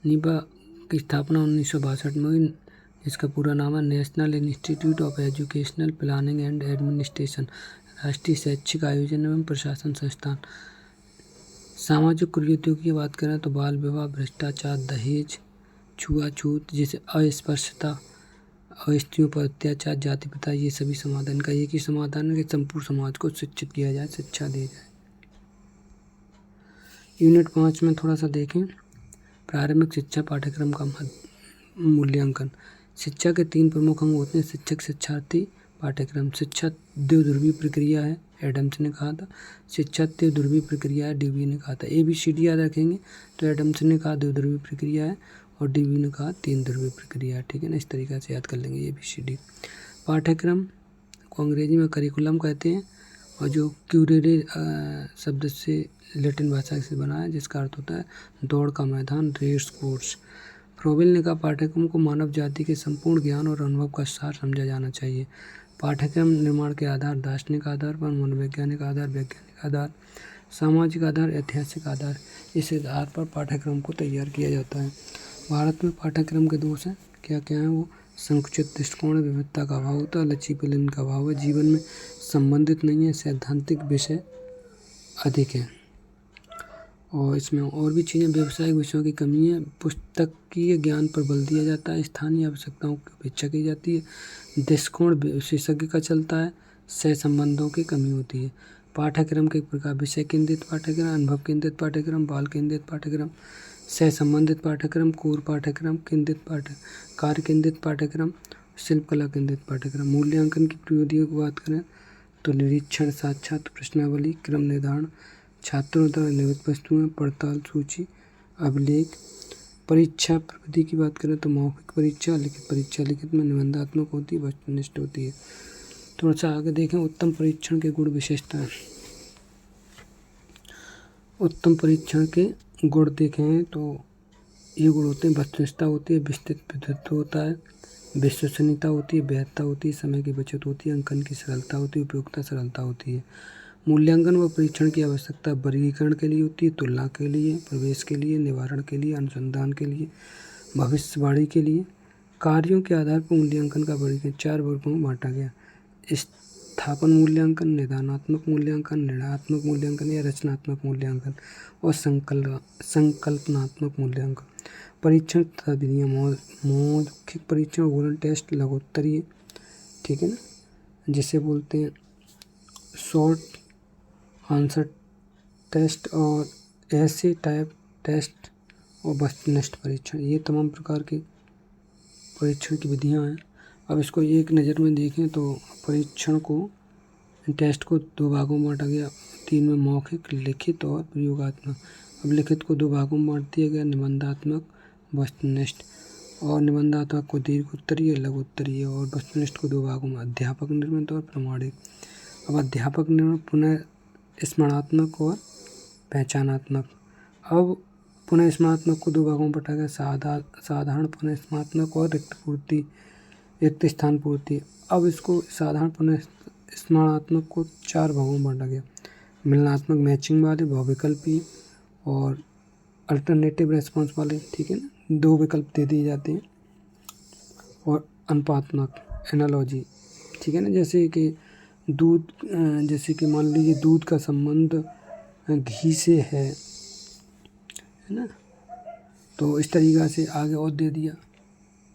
नीपा की स्थापना 1962 में हुई। इसका पूरा नाम है national institute of educational planning and administration, राष्ट्रीय शैक्षिक आयोजन एवं प्रशासन संस्थान। सामाजिक कुरीतियों की बात करें तो बाल विवाह, भ्रष्टाचार, दहेज, छुआछूत, जैसे अस्पृश्यता, स्त्रियों पर अत्याचार, जाति प्रथा, ये सभी समाधान का एक ही समाधान है कि संपूर्ण समाज को शिक्षित किया जाए, शिक्षा दी जाए। यूनिट 5 में थोड़ा सा देखें, प्रारंभिक शिक्षा पाठ्यक्रम का मूल्यांकन। शिक्षा के 3 प्रमुख अंग होते हैं, शिक्षक, शिक्षार्थी, पाठ्यक्रम। शिक्षा द्विध्रुवीय प्रक्रिया है, एडम्स ने कहा था। शिक्षा द्विध्रुवीय प्रक्रिया है, DV ने कहा था। ABCD याद रखेंगे तो एडम्स ने कहा द्विध्रुवीय प्रक्रिया है और DV ने कहा 3 ध्रुवीय प्रक्रिया है, ठीक है ना। इस तरीके से याद कर लेंगे ABCD। पाठ्यक्रम को अंग्रेजी में करिकुलम कहते हैं और जो क्यूरेरे शब्द से लैटिन भाषा से बना है, जिसका अर्थ होता है दौड़ का मैदान, रेस कोर्स। फ्रोबेल ने कहा पाठ्यक्रम को मानव जाति के संपूर्ण ज्ञान और अनुभव का सार समझा जाना चाहिए। पाठ्यक्रम निर्माण के आधार दार्शनिक आधार पर, मनोवैज्ञानिक आधार, वैज्ञानिक आधार, सामाजिक आधार, ऐतिहासिक आधार, इस आधार पर पाठ्यक्रम को तैयार किया जाता है। भारत में पाठ्यक्रम के दोष हैं, क्या क्या हैं वो? संकुचित दृष्टिकोण, विविधता का अभाव होता है, लचीलेपन का अभाव है, जीवन में संबंधित नहीं है, सैद्धांतिक विषय अधिक है। और इसमें और भी चीज़ें, व्यावसायिक विषयों की कमी है, पुस्तकीय ज्ञान पर बल दिया जाता है, स्थानीय आवश्यकताओं की अपेक्षा की जाती है, दृष्टिकोण विशेषज्ञ का चलता है, सह संबंधों की कमी होती है। पाठ्यक्रम के प्रकार: विषय केंद्रित पाठ्यक्रम, अनुभव केंद्रित पाठ्यक्रम, बाल केंद्रित पाठ्यक्रम, सह संबंधित पाठ्यक्रम, कोर पाठ्यक्रम, केंद्रित कार्य केंद्रित पाठ्यक्रम, शिल्पकला केंद्रित पाठ्यक्रम। मूल्यांकन की प्रविधियों की बात करें तो निरीक्षण, साक्षात, प्रश्नावली, क्रम निर्धारण, छात्रों द्वारा निर्मित वस्तुएं, पड़ताल, सूची, अभिलेख। परीक्षा प्रविधि की बात करें तो मौखिक परीक्षा, लिखित परीक्षा। लिखित में निबंधात्मक होती है, वस्तुनिष्ठ होती है। थोड़ा सा आगे देखें, उत्तम परीक्षण के गुण विशेषताएं। उत्तम परीक्षण के गुण देखें तो ये गुण होते हैं: वस्तुनिष्ठता होती है, विस्तृत प्रतिनिधित्व होता है, विश्वसनीयता होती है, वैधता होती है, समय की बचत होती है, अंकन की सरलता होती है, उपयोगिता सरलता होती है। मूल्यांकन व परीक्षण की आवश्यकता वर्गीकरण के लिए होती है, तुलना के लिए, प्रवेश के लिए, निवारण के लिए, अनुसंधान के लिए, भविष्यवाणी के लिए। कार्यों के आधार पर मूल्यांकन का वर्गीकरण 4 वर्गों में बांटा गया: स्थापन मूल्यांकन, निदानात्मक मूल्यांकन, निर्णयात्मक मूल्यांकन या रचनात्मक मूल्यांकन, और संकल्पनात्मक मूल्यांकन। परीक्षण तथा विधियाँ: मौखिक परीक्षण, ओरल टेस्ट, लघुत्तरीय, ठीक है ना, जिसे बोलते हैं शॉर्ट आंसर टेस्ट, और ऐसे टाइप टेस्ट, और वस्तुनिष्ठ परीक्षण। ये तमाम प्रकार के परीक्षण की विधियाँ हैं। अब इसको एक नज़र में देखें तो परीक्षण को, टेस्ट को 2 भागों में बांटा गया, 3 में मौखिक, लिखित और प्रयोगात्मक। अब लिखित को 2 भागों में बांट दिया गया, निबंधात्मक, वस्तुनिष्ठ। और निबंधात्मक को दीर्घ उत्तरीय, लघु उत्तरीय, और वस्तुनिष्ठ को 2 भागों में, अध्यापक निर्मित और प्रमाणिक। अब अध्यापक निर्मित पुनः स्मरणात्मक और पहचानात्मक। अब पुनः स्मरणात्मक को 2 भागों में बांटा गया, साधारण पुनः स्मरणात्मक और रिक्त स्थान पूर्ति। अब इसको साधारण पुनः स्मरणात्मक को 4 भागों में बांटा गया: मिलनात्मक, मैचिंग वाले, बहुविकल्पी, और अल्टरनेटिव रेस्पॉन्स वाले, ठीक है ना, 2 विकल्प दे दिए जाते हैं। और अनुपातात्मक, एनालॉजी, ठीक है ना, जैसे कि दूध, जैसे कि मान लीजिए दूध का संबंध घी से है ना। तो इस तरीक़ा से आगे और दे दिया,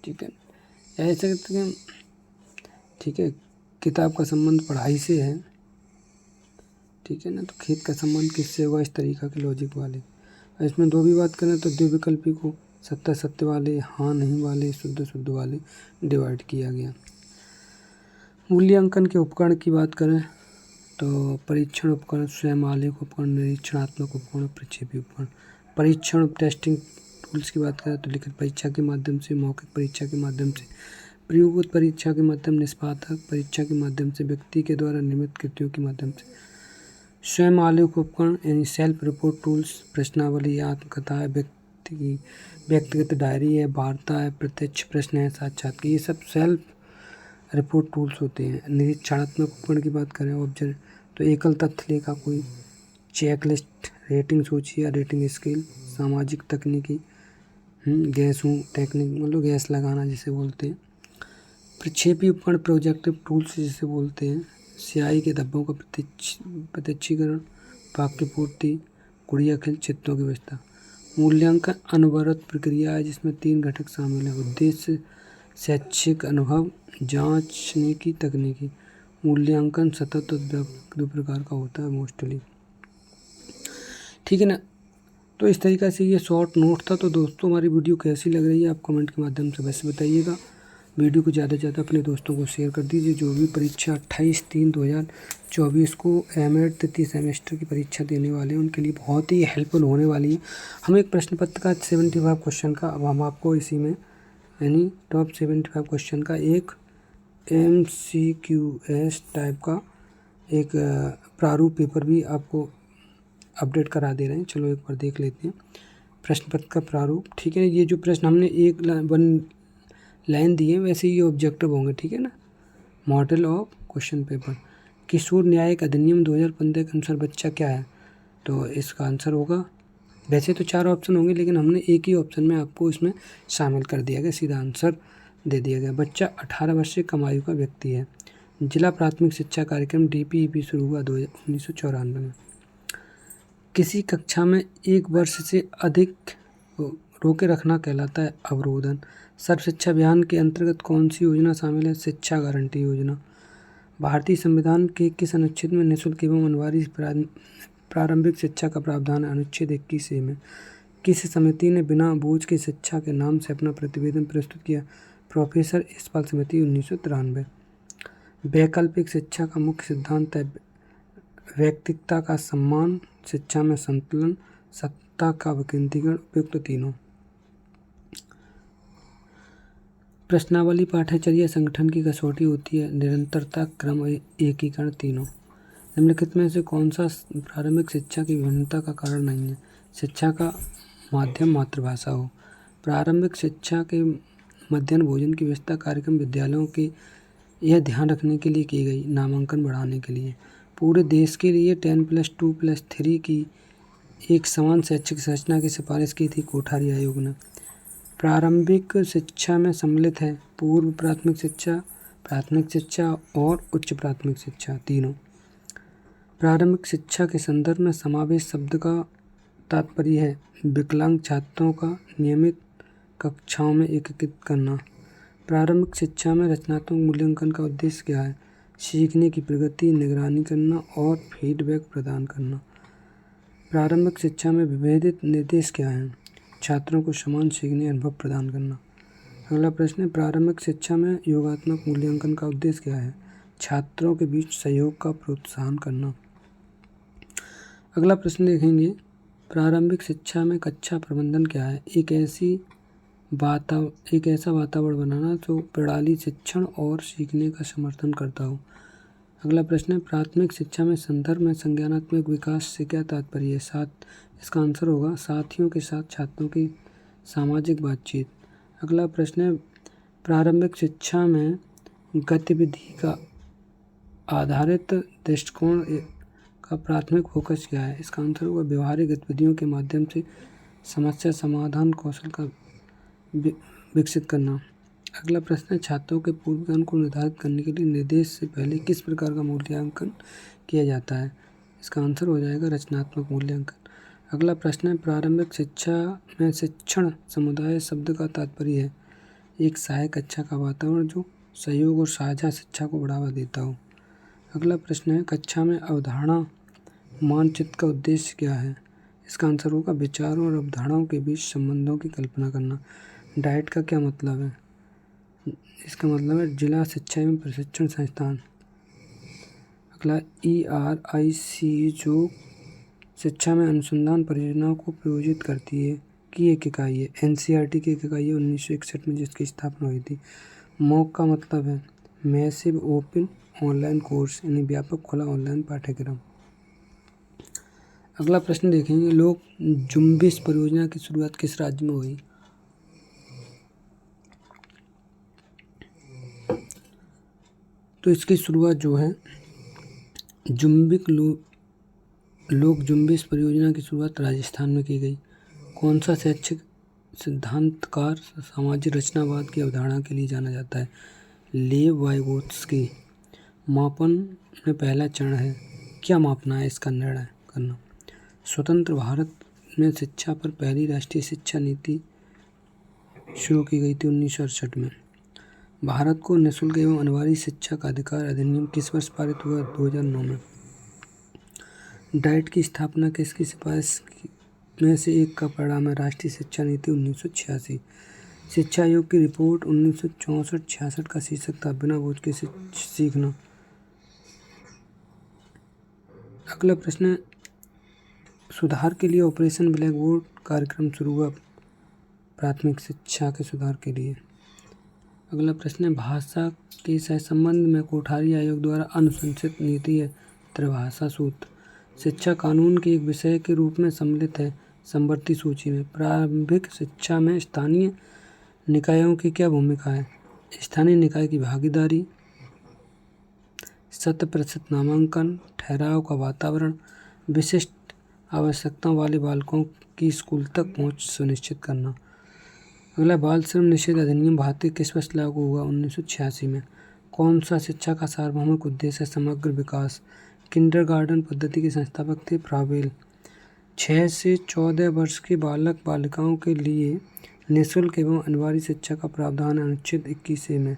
ठीक है। ऐसे करते हैं, ठीक है। किताब का संबंध पढ़ाई से है, ठीक है ना। तो खेत का संबंध किससे होगा, इस तरीक़ा के लॉजिक वाले। इसमें दो भी बात करें तो द्विविकल्पी को सत्य सत्य वाले, हाँ नहीं वाले, शुद्ध शुद्ध वाले डिवाइड किया गया। मूल्यांकन के उपकरण की बात करें तो परीक्षण उपकरण, स्वयं आलेख उपकरण, निरीक्षणात्मक उपकरण, प्रक्षेपी उपकरण। परीक्षण टेस्टिंग टूल्स की बात करें तो लिखित परीक्षा के माध्यम से, मौखिक परीक्षा के माध्यम से, प्रयोगोत्तर परीक्षा के माध्यम, निष्पादक परीक्षा के माध्यम से, व्यक्ति के द्वारा निर्मित कृतियों के माध्यम से। स्वयं आलेख उपकरण यानी सेल्फ रिपोर्ट टूल्स, प्रश्नावली, आत्मकथा है, व्यक्तिगत डायरी है, वार्ता है, प्रत्यक्ष प्रश्न है, साक्षात्कार, ये सब सेल्फ रिपोर्ट टूल्स होते हैं। निरीक्षणात्मक उपकरण की बात करें ऑब्जर्व तो एकल तथ्य लेखा, कोई चेकलिस्ट, रेटिंग सूची या रेटिंग स्केल, सामाजिक तकनीकी, गैसों टेक्निक मतलब गैस लगाना जिसे बोलते हैं। प्रक्षेपी उपकरण प्रोजेक्टिव टूल्स जिसे बोलते हैं। स्याही के धब्बों का प्रत्यक्षीकरण, वाक्य पूर्ति, गुड़िया खेल, चित्रों की व्यवस्था। मूल्यांकन अनवरत प्रक्रिया है जिसमें 3 घटक शामिल हैं। उद्देश्य शैक्षिक अनुभव, जांचने की तकनीकी। मूल्यांकन सतत और व्यापक 2 प्रकार का होता है मोस्टली, ठीक है ना। तो इस तरीक़ा से ये शॉर्ट नोट था। तो दोस्तों हमारी वीडियो कैसी लग रही है आप कमेंट के माध्यम से वैसे बताइएगा। वीडियो को ज़्यादा से ज़्यादा अपने दोस्तों को शेयर कर दीजिए। जो भी परीक्षा 28/3/2024 को एमएड तृतीय सेमेस्टर की परीक्षा देने वाले हैं उनके लिए बहुत ही हेल्पफुल होने वाली है। हम एक प्रश्न पत्र का 75 क्वेश्चन का अब हम आपको इसी में यानी टॉप 75 क्वेश्चन का एक MCQS टाइप का एक प्रारूप पेपर भी आपको अपडेट करा दे रहे हैं। चलो एक बार देख लेते हैं प्रश्न पत्र का प्रारूप, ठीक है। ये जो प्रश्न हमने एक 1 लाइन दी है वैसे ये ऑब्जेक्टिव होंगे, ठीक है ना। मॉडल ऑफ क्वेश्चन पेपर, किशोर न्यायिक अधिनियम 2015 के अनुसार बच्चा क्या है, तो इसका आंसर होगा, वैसे तो 4 ऑप्शन होंगे लेकिन हमने एक ही ऑप्शन में आपको इसमें शामिल कर दिया गया, सीधा आंसर दे दिया गया। बच्चा 18 वर्ष से कम आयु का व्यक्ति है। जिला प्राथमिक शिक्षा कार्यक्रम DPEP शुरू हुआ 1994 में। किसी कक्षा में 1 वर्ष से अधिक रोके रखना कहलाता है अवरोधन। सर्व शिक्षा अभियान के अंतर्गत कौन सी योजना शामिल है, शिक्षा गारंटी योजना। भारतीय संविधान के किस अनुच्छेद में निःशुल्क एवं अनिवार्य प्रारंभिक शिक्षा का प्रावधान है, अनुच्छेद 21A में। किस समिति ने बिना बोझ की शिक्षा के नाम से अपना प्रतिवेदन प्रस्तुत किया, प्रोफेसर यशपाल समिति 1993। वैकल्पिक शिक्षा का मुख्य सिद्धांत है व्यक्तिगता का सम्मान, शिक्षा में संतुलन, सत्ता का विकेंद्रीकरण, उपयुक्त तीनों। प्रश्नावली पाठ्यचर्या संगठन की कसौटी होती है, निरंतरता, क्रम, एकीकरण, तीनों। निम्नलिखित में से कौन सा प्रारंभिक शिक्षा की विभिन्नता का कारण नहीं है, शिक्षा का माध्यम मातृभाषा हो। प्रारंभिक शिक्षा के मध्याह्न भोजन की व्यवस्था कार्यक्रम विद्यालयों के यह ध्यान रखने के लिए की गई, नामांकन बढ़ाने के लिए। पूरे देश के लिए 10+2+3 की एक समान शैक्षिक संरचना की सिफारिश की थी कोठारी आयोग ने। प्रारंभिक शिक्षा में सम्मिलित है पूर्व प्राथमिक शिक्षा और उच्च प्राथमिक शिक्षा, तीनों। प्रारंभिक शिक्षा के संदर्भ में समावेश शब्द का तात्पर्य है विकलांग छात्रों का नियमित कक्षाओं में एकीकृत करना। प्रारंभिक शिक्षा में रचनात्मक मूल्यांकन का उद्देश्य क्या है, सीखने की प्रगति निगरानी करना और फीडबैक प्रदान करना। प्रारंभिक शिक्षा में विभेदित निर्देश क्या हैं, छात्रों को समान सीखने अनुभव प्रदान करना। अगला प्रश्न है प्रारंभिक शिक्षा में योगात्मक मूल्यांकन का उद्देश्य क्या है, छात्रों के बीच सहयोग का प्रोत्साहन करना। अगला प्रश्न देखेंगे प्रारंभिक शिक्षा में कक्षा प्रबंधन क्या है, एक ऐसा वातावरण बनाना जो प्रणाली शिक्षण और सीखने का समर्थन करता हो। अगला प्रश्न है प्राथमिक शिक्षा में संदर्भ में संज्ञानात्मक विकास से क्या तात्पर्य है, इसका आंसर होगा साथियों के साथ छात्रों की सामाजिक बातचीत। अगला प्रश्न है प्रारंभिक शिक्षा में गतिविधि का आधारित दृष्टिकोण का प्राथमिक फोकस क्या है, इसका आंसर होगा व्यवहारिक गतिविधियों के माध्यम से समस्या समाधान कौशल का विकसित करना। अगला प्रश्न है छात्रों के पूर्व ज्ञान को निर्धारित करने के लिए निर्देश से पहले किस प्रकार का मूल्यांकन किया जाता है, इसका आंसर हो जाएगा रचनात्मक मूल्यांकन। अगला प्रश्न है, प्रारंभिक शिक्षा में शिक्षण समुदाय शब्द का तात्पर्य है एक सहायक कक्षा का वातावरण जो सहयोग और साझा शिक्षा को बढ़ावा देता हो। अगला प्रश्न है, कक्षा में अवधारणा मानचित्र का उद्देश्य क्या है? इसका आंसर होगा विचारों और अवधारणाओं के बीच संबंधों की कल्पना करना। डाइट का क्या मतलब है? इसका मतलब है जिला शिक्षा एवं प्रशिक्षण संस्थान। अगला ERIC जो शिक्षा में अनुसंधान परियोजनाओं को प्रायोजित करती है की एक इकाई है। NCERT की एक इकाई है 1961 में जिसकी स्थापना हुई थी। MOOC का मतलब है मैसिव ओपन ऑनलाइन कोर्स, यानी व्यापक खुला ऑनलाइन पाठ्यक्रम। अगला प्रश्न देखेंगे, लोक जुम्बिश परियोजना की शुरुआत किस राज्य में हुई? तो इसकी शुरुआत जो है लोक जुम्बिश परियोजना की शुरुआत राजस्थान में की गई। कौन सा शैक्षिक सिद्धांतकार सामाजिक रचनावाद की अवधारणा के लिए जाना जाता है? लेव वाइगोत्स्की। मापन में पहला चरण है, क्या मापना है इसका निर्णय करना। स्वतंत्र भारत में शिक्षा पर पहली राष्ट्रीय शिक्षा नीति शुरू की गई थी 1968 में। भारत को निःशुल्क एवं अनिवार्य शिक्षा का अधिकार अधिनियम किस वर्ष पारित हुआ? 2009 में। डाइट की स्थापना किसकी सिफारिश में से एक का परिणाम है? राष्ट्रीय शिक्षा नीति 1986। शिक्षा आयोग की रिपोर्ट 1964-66 का शीर्षक था बिना बोझ के सीखना। अगला प्रश्न है, सुधार के लिए ऑपरेशन ब्लैक बोर्ड कार्यक्रम शुरू हुआ प्राथमिक शिक्षा के सुधार के लिए। अगला प्रश्न है, भाषा के सहसंबंध में कोठारी आयोग द्वारा अनुशंसित नीति है त्रिभाषा सूत्र। शिक्षा कानून के एक विषय के रूप में सम्मिलित है समवर्ती सूची में। प्रारंभिक शिक्षा में स्थानीय निकायों की क्या भूमिका है? स्थानीय निकाय की भागीदारी, 100% नामांकन, ठहराव का वातावरण, विशिष्ट आवश्यकताओं वाले बालकों की स्कूल तक पहुंच सुनिश्चित करना। अगला, बाल श्रम निषेध अधिनियम भारतीय किस वर्ष लागू हुआ? 1986 में। कौन सा शिक्षा का सार्वभौमिक उद्देश्य है? समग्र विकास। किंडरगार्टन पद्धति के संस्थापक थे फ्राबेल। 6 से 14 वर्ष के बालक बालिकाओं के लिए निःशुल्क एवं अनिवार्य शिक्षा का प्रावधान है अनुच्छेद 21A में।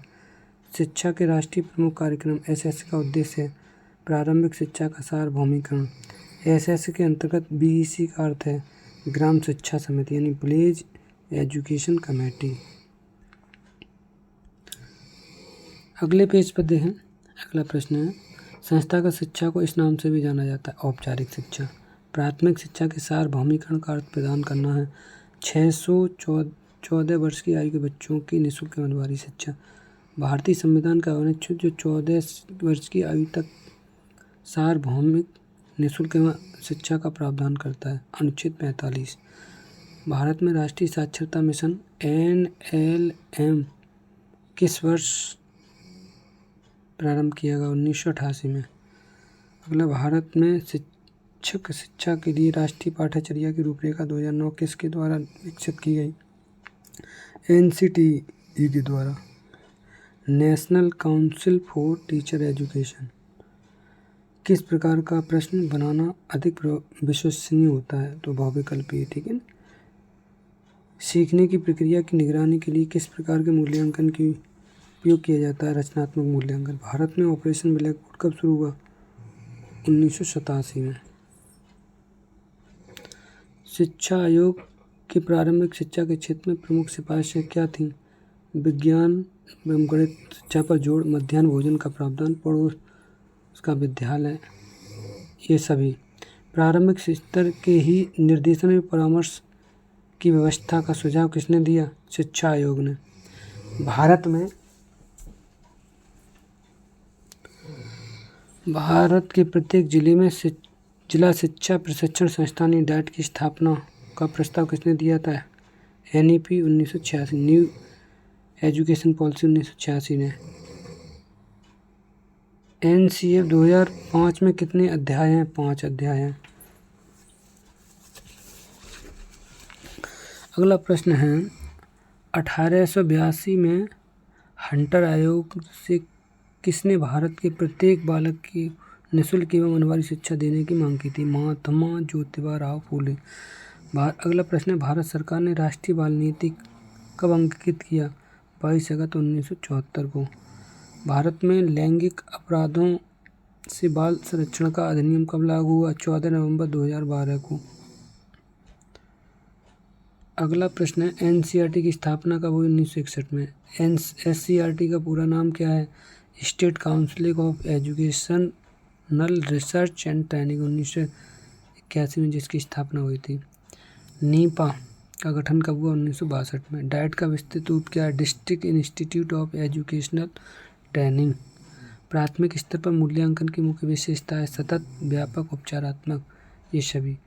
शिक्षा के राष्ट्रीय प्रमुख कार्यक्रम SSC का उद्देश्य है प्रारंभिक शिक्षा का सार्वभौमिकरण। SSC के अंतर्गत BEC का अर्थ है ग्राम शिक्षा समिति, यानी विलेज एजुकेशन कमेटी। अगले पेज पर देखें, अगला प्रश्न है, संस्थागत शिक्षा को इस नाम से भी जाना जाता है औपचारिक शिक्षा। प्राथमिक शिक्षा के सार्वभौमिकरण का अर्थ प्रदान करना है 614 वर्ष की आयु के बच्चों की निःशुल्क एवं अनिवार्य शिक्षा। भारतीय संविधान का अनुच्छेद जो 14 वर्ष की आयु तक सार्वभौमिक निःशुल्क एवं शिक्षा का प्रावधान करता है अनुच्छेद 45। भारत में राष्ट्रीय साक्षरता मिशन NLM किस वर्ष प्रारंभ किया गया? 1988 में। अगला, भारत में शिक्षक शिक्षा के लिए राष्ट्रीय पाठ्यचर्या की रूपरेखा 2009 किसके द्वारा विकसित की गई? NCTE के द्वारा, national council for teacher education. किस प्रकार का प्रश्न बनाना अधिक विश्वसनीय होता है? तो बहुविकल्पीय, ठीक है। सीखने की प्रक्रिया की निगरानी के लिए किस प्रकार के मूल्यांकन की उपयोग किया जाता है? रचनात्मक मूल्यांकन। भारत में ऑपरेशन ब्लैक बोर्ड कब शुरू हुआ? 1987 में। शिक्षा आयोग की प्रारंभिक शिक्षा के क्षेत्र में प्रमुख सिफारिशें क्या थीं? विज्ञान एवं गणित शिक्षा पर जोड़, मध्याह्न भोजन का प्रावधान, पड़ोस का विद्यालय, ये सभी। प्रारंभिक स्तर के ही निर्देशन एवं परामर्श की व्यवस्था का सुझाव किसने दिया? शिक्षा आयोग ने। भारत के प्रत्येक जिले में जिला शिक्षा प्रशिक्षण संस्थान डाइट की स्थापना का प्रस्ताव किसने दिया था? NEP 1986, न्यू एजुकेशन पॉलिसी 1986 ने। NCF 2005 में कितने अध्याय हैं? 5 अध्याय हैं। अगला प्रश्न है, 1882 में हंटर आयोग से किसने भारत के प्रत्येक बालक की निःशुल्क एवं अनिवार्य शिक्षा देने की मांग की थी? महात्मा ज्योतिबा राव फूले। अगला प्रश्न है, भारत सरकार ने राष्ट्रीय बाल नीति कब अंकित किया? 22 अगस्त 1974 को। भारत में लैंगिक अपराधों से बाल संरक्षण का अधिनियम कब लागू हुआ? 14 नवंबर 2012 को। अगला प्रश्न है, एनसीईआरटी की स्थापना कब हुई? 1961 में। एससीईआरटी का पूरा नाम क्या है? State council of educational research and training, 1981 में जिसकी स्थापना हुई थी। नीपा का गठन कब हुआ? 1962 में। डाइट का विस्तृत रूप क्या है? District institute of educational training. प्राथमिक स्तर पर मूल्यांकन की मुख्य विशेषता है सतत, व्यापक, उपचारात्मक, ये सभी।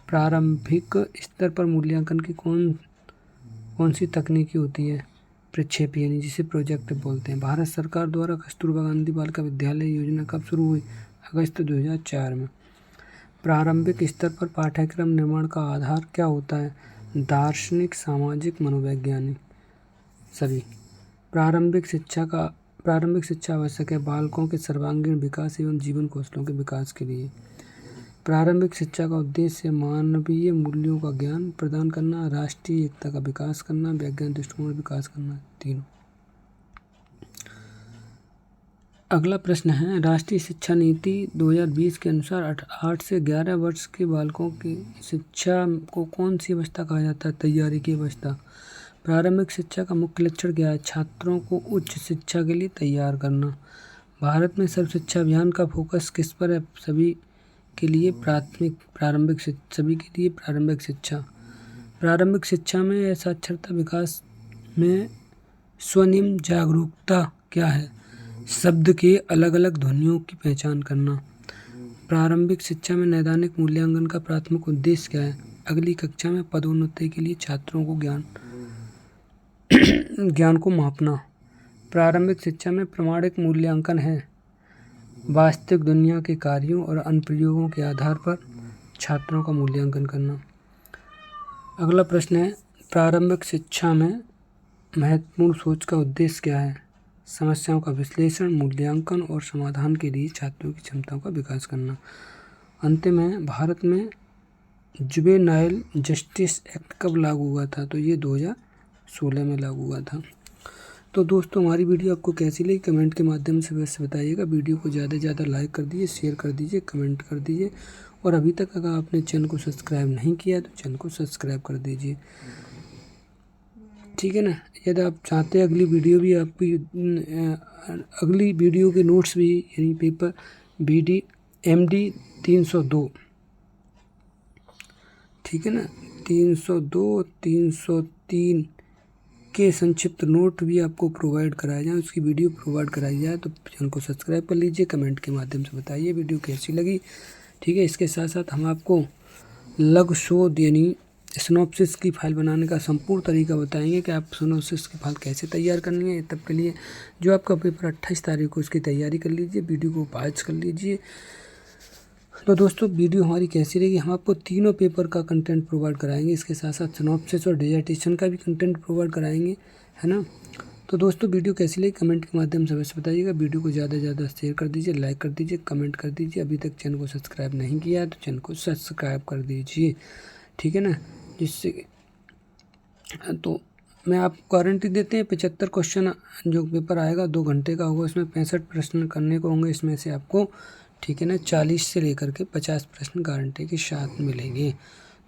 प्रारंभिक स्तर पर मूल्यांकन की कौन सी तकनीकी होती है? प्रक्षेप, यानी जिसे प्रोजेक्ट बोलते हैं। भारत सरकार द्वारा कस्तूरबा गांधी बालिका विद्यालय योजना कब शुरू हुई? अगस्त 2004 में। प्रारंभिक स्तर पर पाठ्यक्रम निर्माण का आधार क्या होता है? दार्शनिक, सामाजिक, मनोवैज्ञानिक, सभी। प्रारंभिक शिक्षा आवश्यक है बालकों के सर्वांगीण विकास एवं जीवन कौशलों के विकास के लिए। प्रारंभिक शिक्षा का उद्देश्य मानवीय मूल्यों का ज्ञान प्रदान करना, राष्ट्रीय एकता का विकास करना, वैज्ञानिक दृष्टिकोण का विकास करना, तीनों। अगला प्रश्न है, राष्ट्रीय शिक्षा नीति 2020 के अनुसार 8 से 11 वर्ष के बालकों की शिक्षा को कौन सी अवस्था कहा जाता है? तैयारी की अवस्था। प्रारंभिक शिक्षा का मुख्य लक्ष्य क्या है? छात्रों को उच्च शिक्षा के लिए तैयार करना। भारत में सर्व शिक्षा अभियान का फोकस किस पर है? सभी के लिए प्रारंभिक शिक्षा। प्रारंभिक शिक्षा में साक्षरता विकास में स्वनिम जागरूकता क्या है? शब्द के अलग अलग ध्वनियों की पहचान करना। प्रारंभिक शिक्षा में नैदानिक मूल्यांकन का प्राथमिक उद्देश्य क्या है? अगली कक्षा में पदोन्नति के लिए छात्रों को ज्ञान को मापना। प्रारंभिक शिक्षा में प्रमाणिक मूल्यांकन है वास्तविक दुनिया के कार्यों और अनुप्रयोगों के आधार पर छात्रों का मूल्यांकन करना। अगला प्रश्न है, प्रारंभिक शिक्षा में महत्वपूर्ण सोच का उद्देश्य क्या है? समस्याओं का विश्लेषण, मूल्यांकन और समाधान के लिए छात्रों की क्षमताओं का विकास करना। अंतिम है, भारत में जुवेनाइल जस्टिस एक्ट कब लागू हुआ था? तो ये 2016 में लागू हुआ था। तो दोस्तों, हमारी वीडियो आपको कैसी लगी कमेंट के माध्यम से वैसे बताइएगा। वीडियो को ज़्यादा से ज़्यादा लाइक कर दीजिए, शेयर कर दीजिए, कमेंट कर दीजिए, और अभी तक अगर आपने चैनल को सब्सक्राइब नहीं किया तो चैनल को सब्सक्राइब कर दीजिए, ठीक है ना। यदि आप चाहते हैं अगली वीडियो भी आपकी अगली वीडियो के नोट्स भी, यानी पेपर MD 302, ठीक है ना, 302, 303 के संक्षिप्त नोट भी आपको प्रोवाइड कराया जाए, उसकी वीडियो प्रोवाइड कराई जाए, तो चैनल को सब्सक्राइब कर लीजिए। कमेंट के माध्यम से बताइए वीडियो कैसी लगी, ठीक है। इसके साथ साथ हम आपको लघु शोध यानी सिनॉप्सिस की फाइल बनाने का संपूर्ण तरीका बताएंगे कि आप सिनॉप्सिस की फाइल कैसे तैयार करनी है। तब के लिए जो आपका पेपर 28 तारीख को, उसकी तैयारी कर लीजिए, वीडियो को वॉच कर लीजिए। तो दोस्तों, वीडियो हमारी कैसी रहेगी, हम आपको तीनों पेपर का कंटेंट प्रोवाइड कराएंगे, इसके साथ साथ सिनॉप्सिस और डिसर्टेशन का भी कंटेंट प्रोवाइड कराएंगे, है ना। तो दोस्तों, वीडियो कैसी लगी कमेंट के माध्यम से अवश्य बताइएगा। वीडियो को ज़्यादा से ज़्यादा शेयर कर दीजिए, लाइक कर दीजिए, कमेंट कर दीजिए। अभी तक चैनल को सब्सक्राइब नहीं किया है तो चैनल को सब्सक्राइब कर दीजिए, ठीक है ना। जिससे तो मैं आपको गारंटी देते हैं 75 क्वेश्चन जो पेपर आएगा 2 घंटे का होगा, उसमें 65 प्रश्न करने को होंगे, इसमें से आपको, ठीक है ना, 40 से लेकर के 50 प्रश्न गारंटी के साथ मिलेंगे।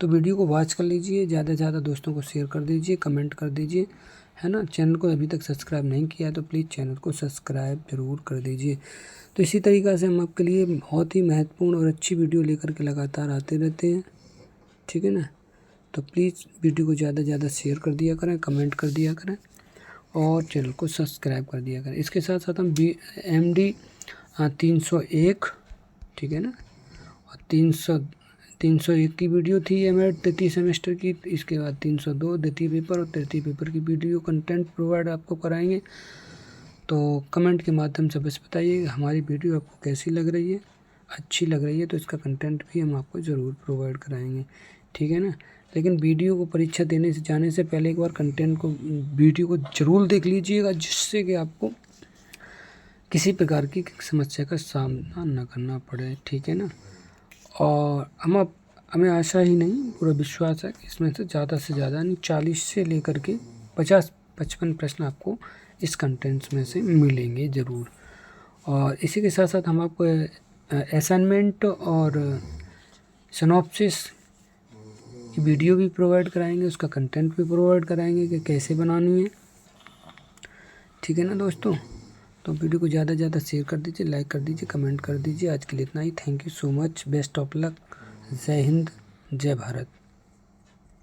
तो वीडियो को वॉच कर लीजिए, ज़्यादा से ज़्यादा दोस्तों को शेयर कर दीजिए, कमेंट कर दीजिए, है ना। चैनल को अभी तक सब्सक्राइब नहीं किया तो प्लीज़ चैनल को सब्सक्राइब ज़रूर कर दीजिए। तो इसी तरीक़ा से हम आपके लिए बहुत ही महत्वपूर्ण और अच्छी वीडियो लेकर के लगातार आते रहते हैं, ठीक है ना। तो प्लीज़ वीडियो को ज़्यादा से ज़्यादा शेयर कर दिया करें, कमेंट कर दिया करें, और चैनल को सब्सक्राइब कर दिया करें। इसके साथ साथ हम MD 301, ठीक है ना, और 301 की वीडियो थी एमएड तृतीय सेमेस्टर की। इसके बाद 302 द्वितीय पेपर और तृतीय पेपर की वीडियो कंटेंट प्रोवाइड आपको कराएंगे। तो कमेंट के माध्यम से बस बताइए हमारी वीडियो आपको कैसी लग रही है। अच्छी लग रही है तो इसका कंटेंट भी हम आपको ज़रूर प्रोवाइड कराएंगे, ठीक है ना। लेकिन वीडियो को परीक्षा देने से जाने से पहले एक बार कंटेंट को, वीडियो को ज़रूर देख लीजिएगा, जिससे कि आपको किसी प्रकार की समस्या का सामना न करना पड़े, ठीक है ना। और हमें आशा ही नहीं, पूरा विश्वास है कि इसमें से ज़्यादा यानी 40 से लेकर के 50-55 प्रश्न आपको इस कंटेंट्स में से मिलेंगे ज़रूर। और इसी के साथ साथ हम आपको असाइनमेंट और सिनॉप्सिस की वीडियो भी प्रोवाइड कराएंगे, उसका कंटेंट भी प्रोवाइड कराएंगे कि कैसे बनानी है, ठीक है ना दोस्तों। तो वीडियो को ज़्यादा से ज़्यादा शेयर कर दीजिए, लाइक कर दीजिए, कमेंट कर दीजिए। आज के लिए इतना ही। Thank you so much. Best of luck. जय हिंद, जय भारत।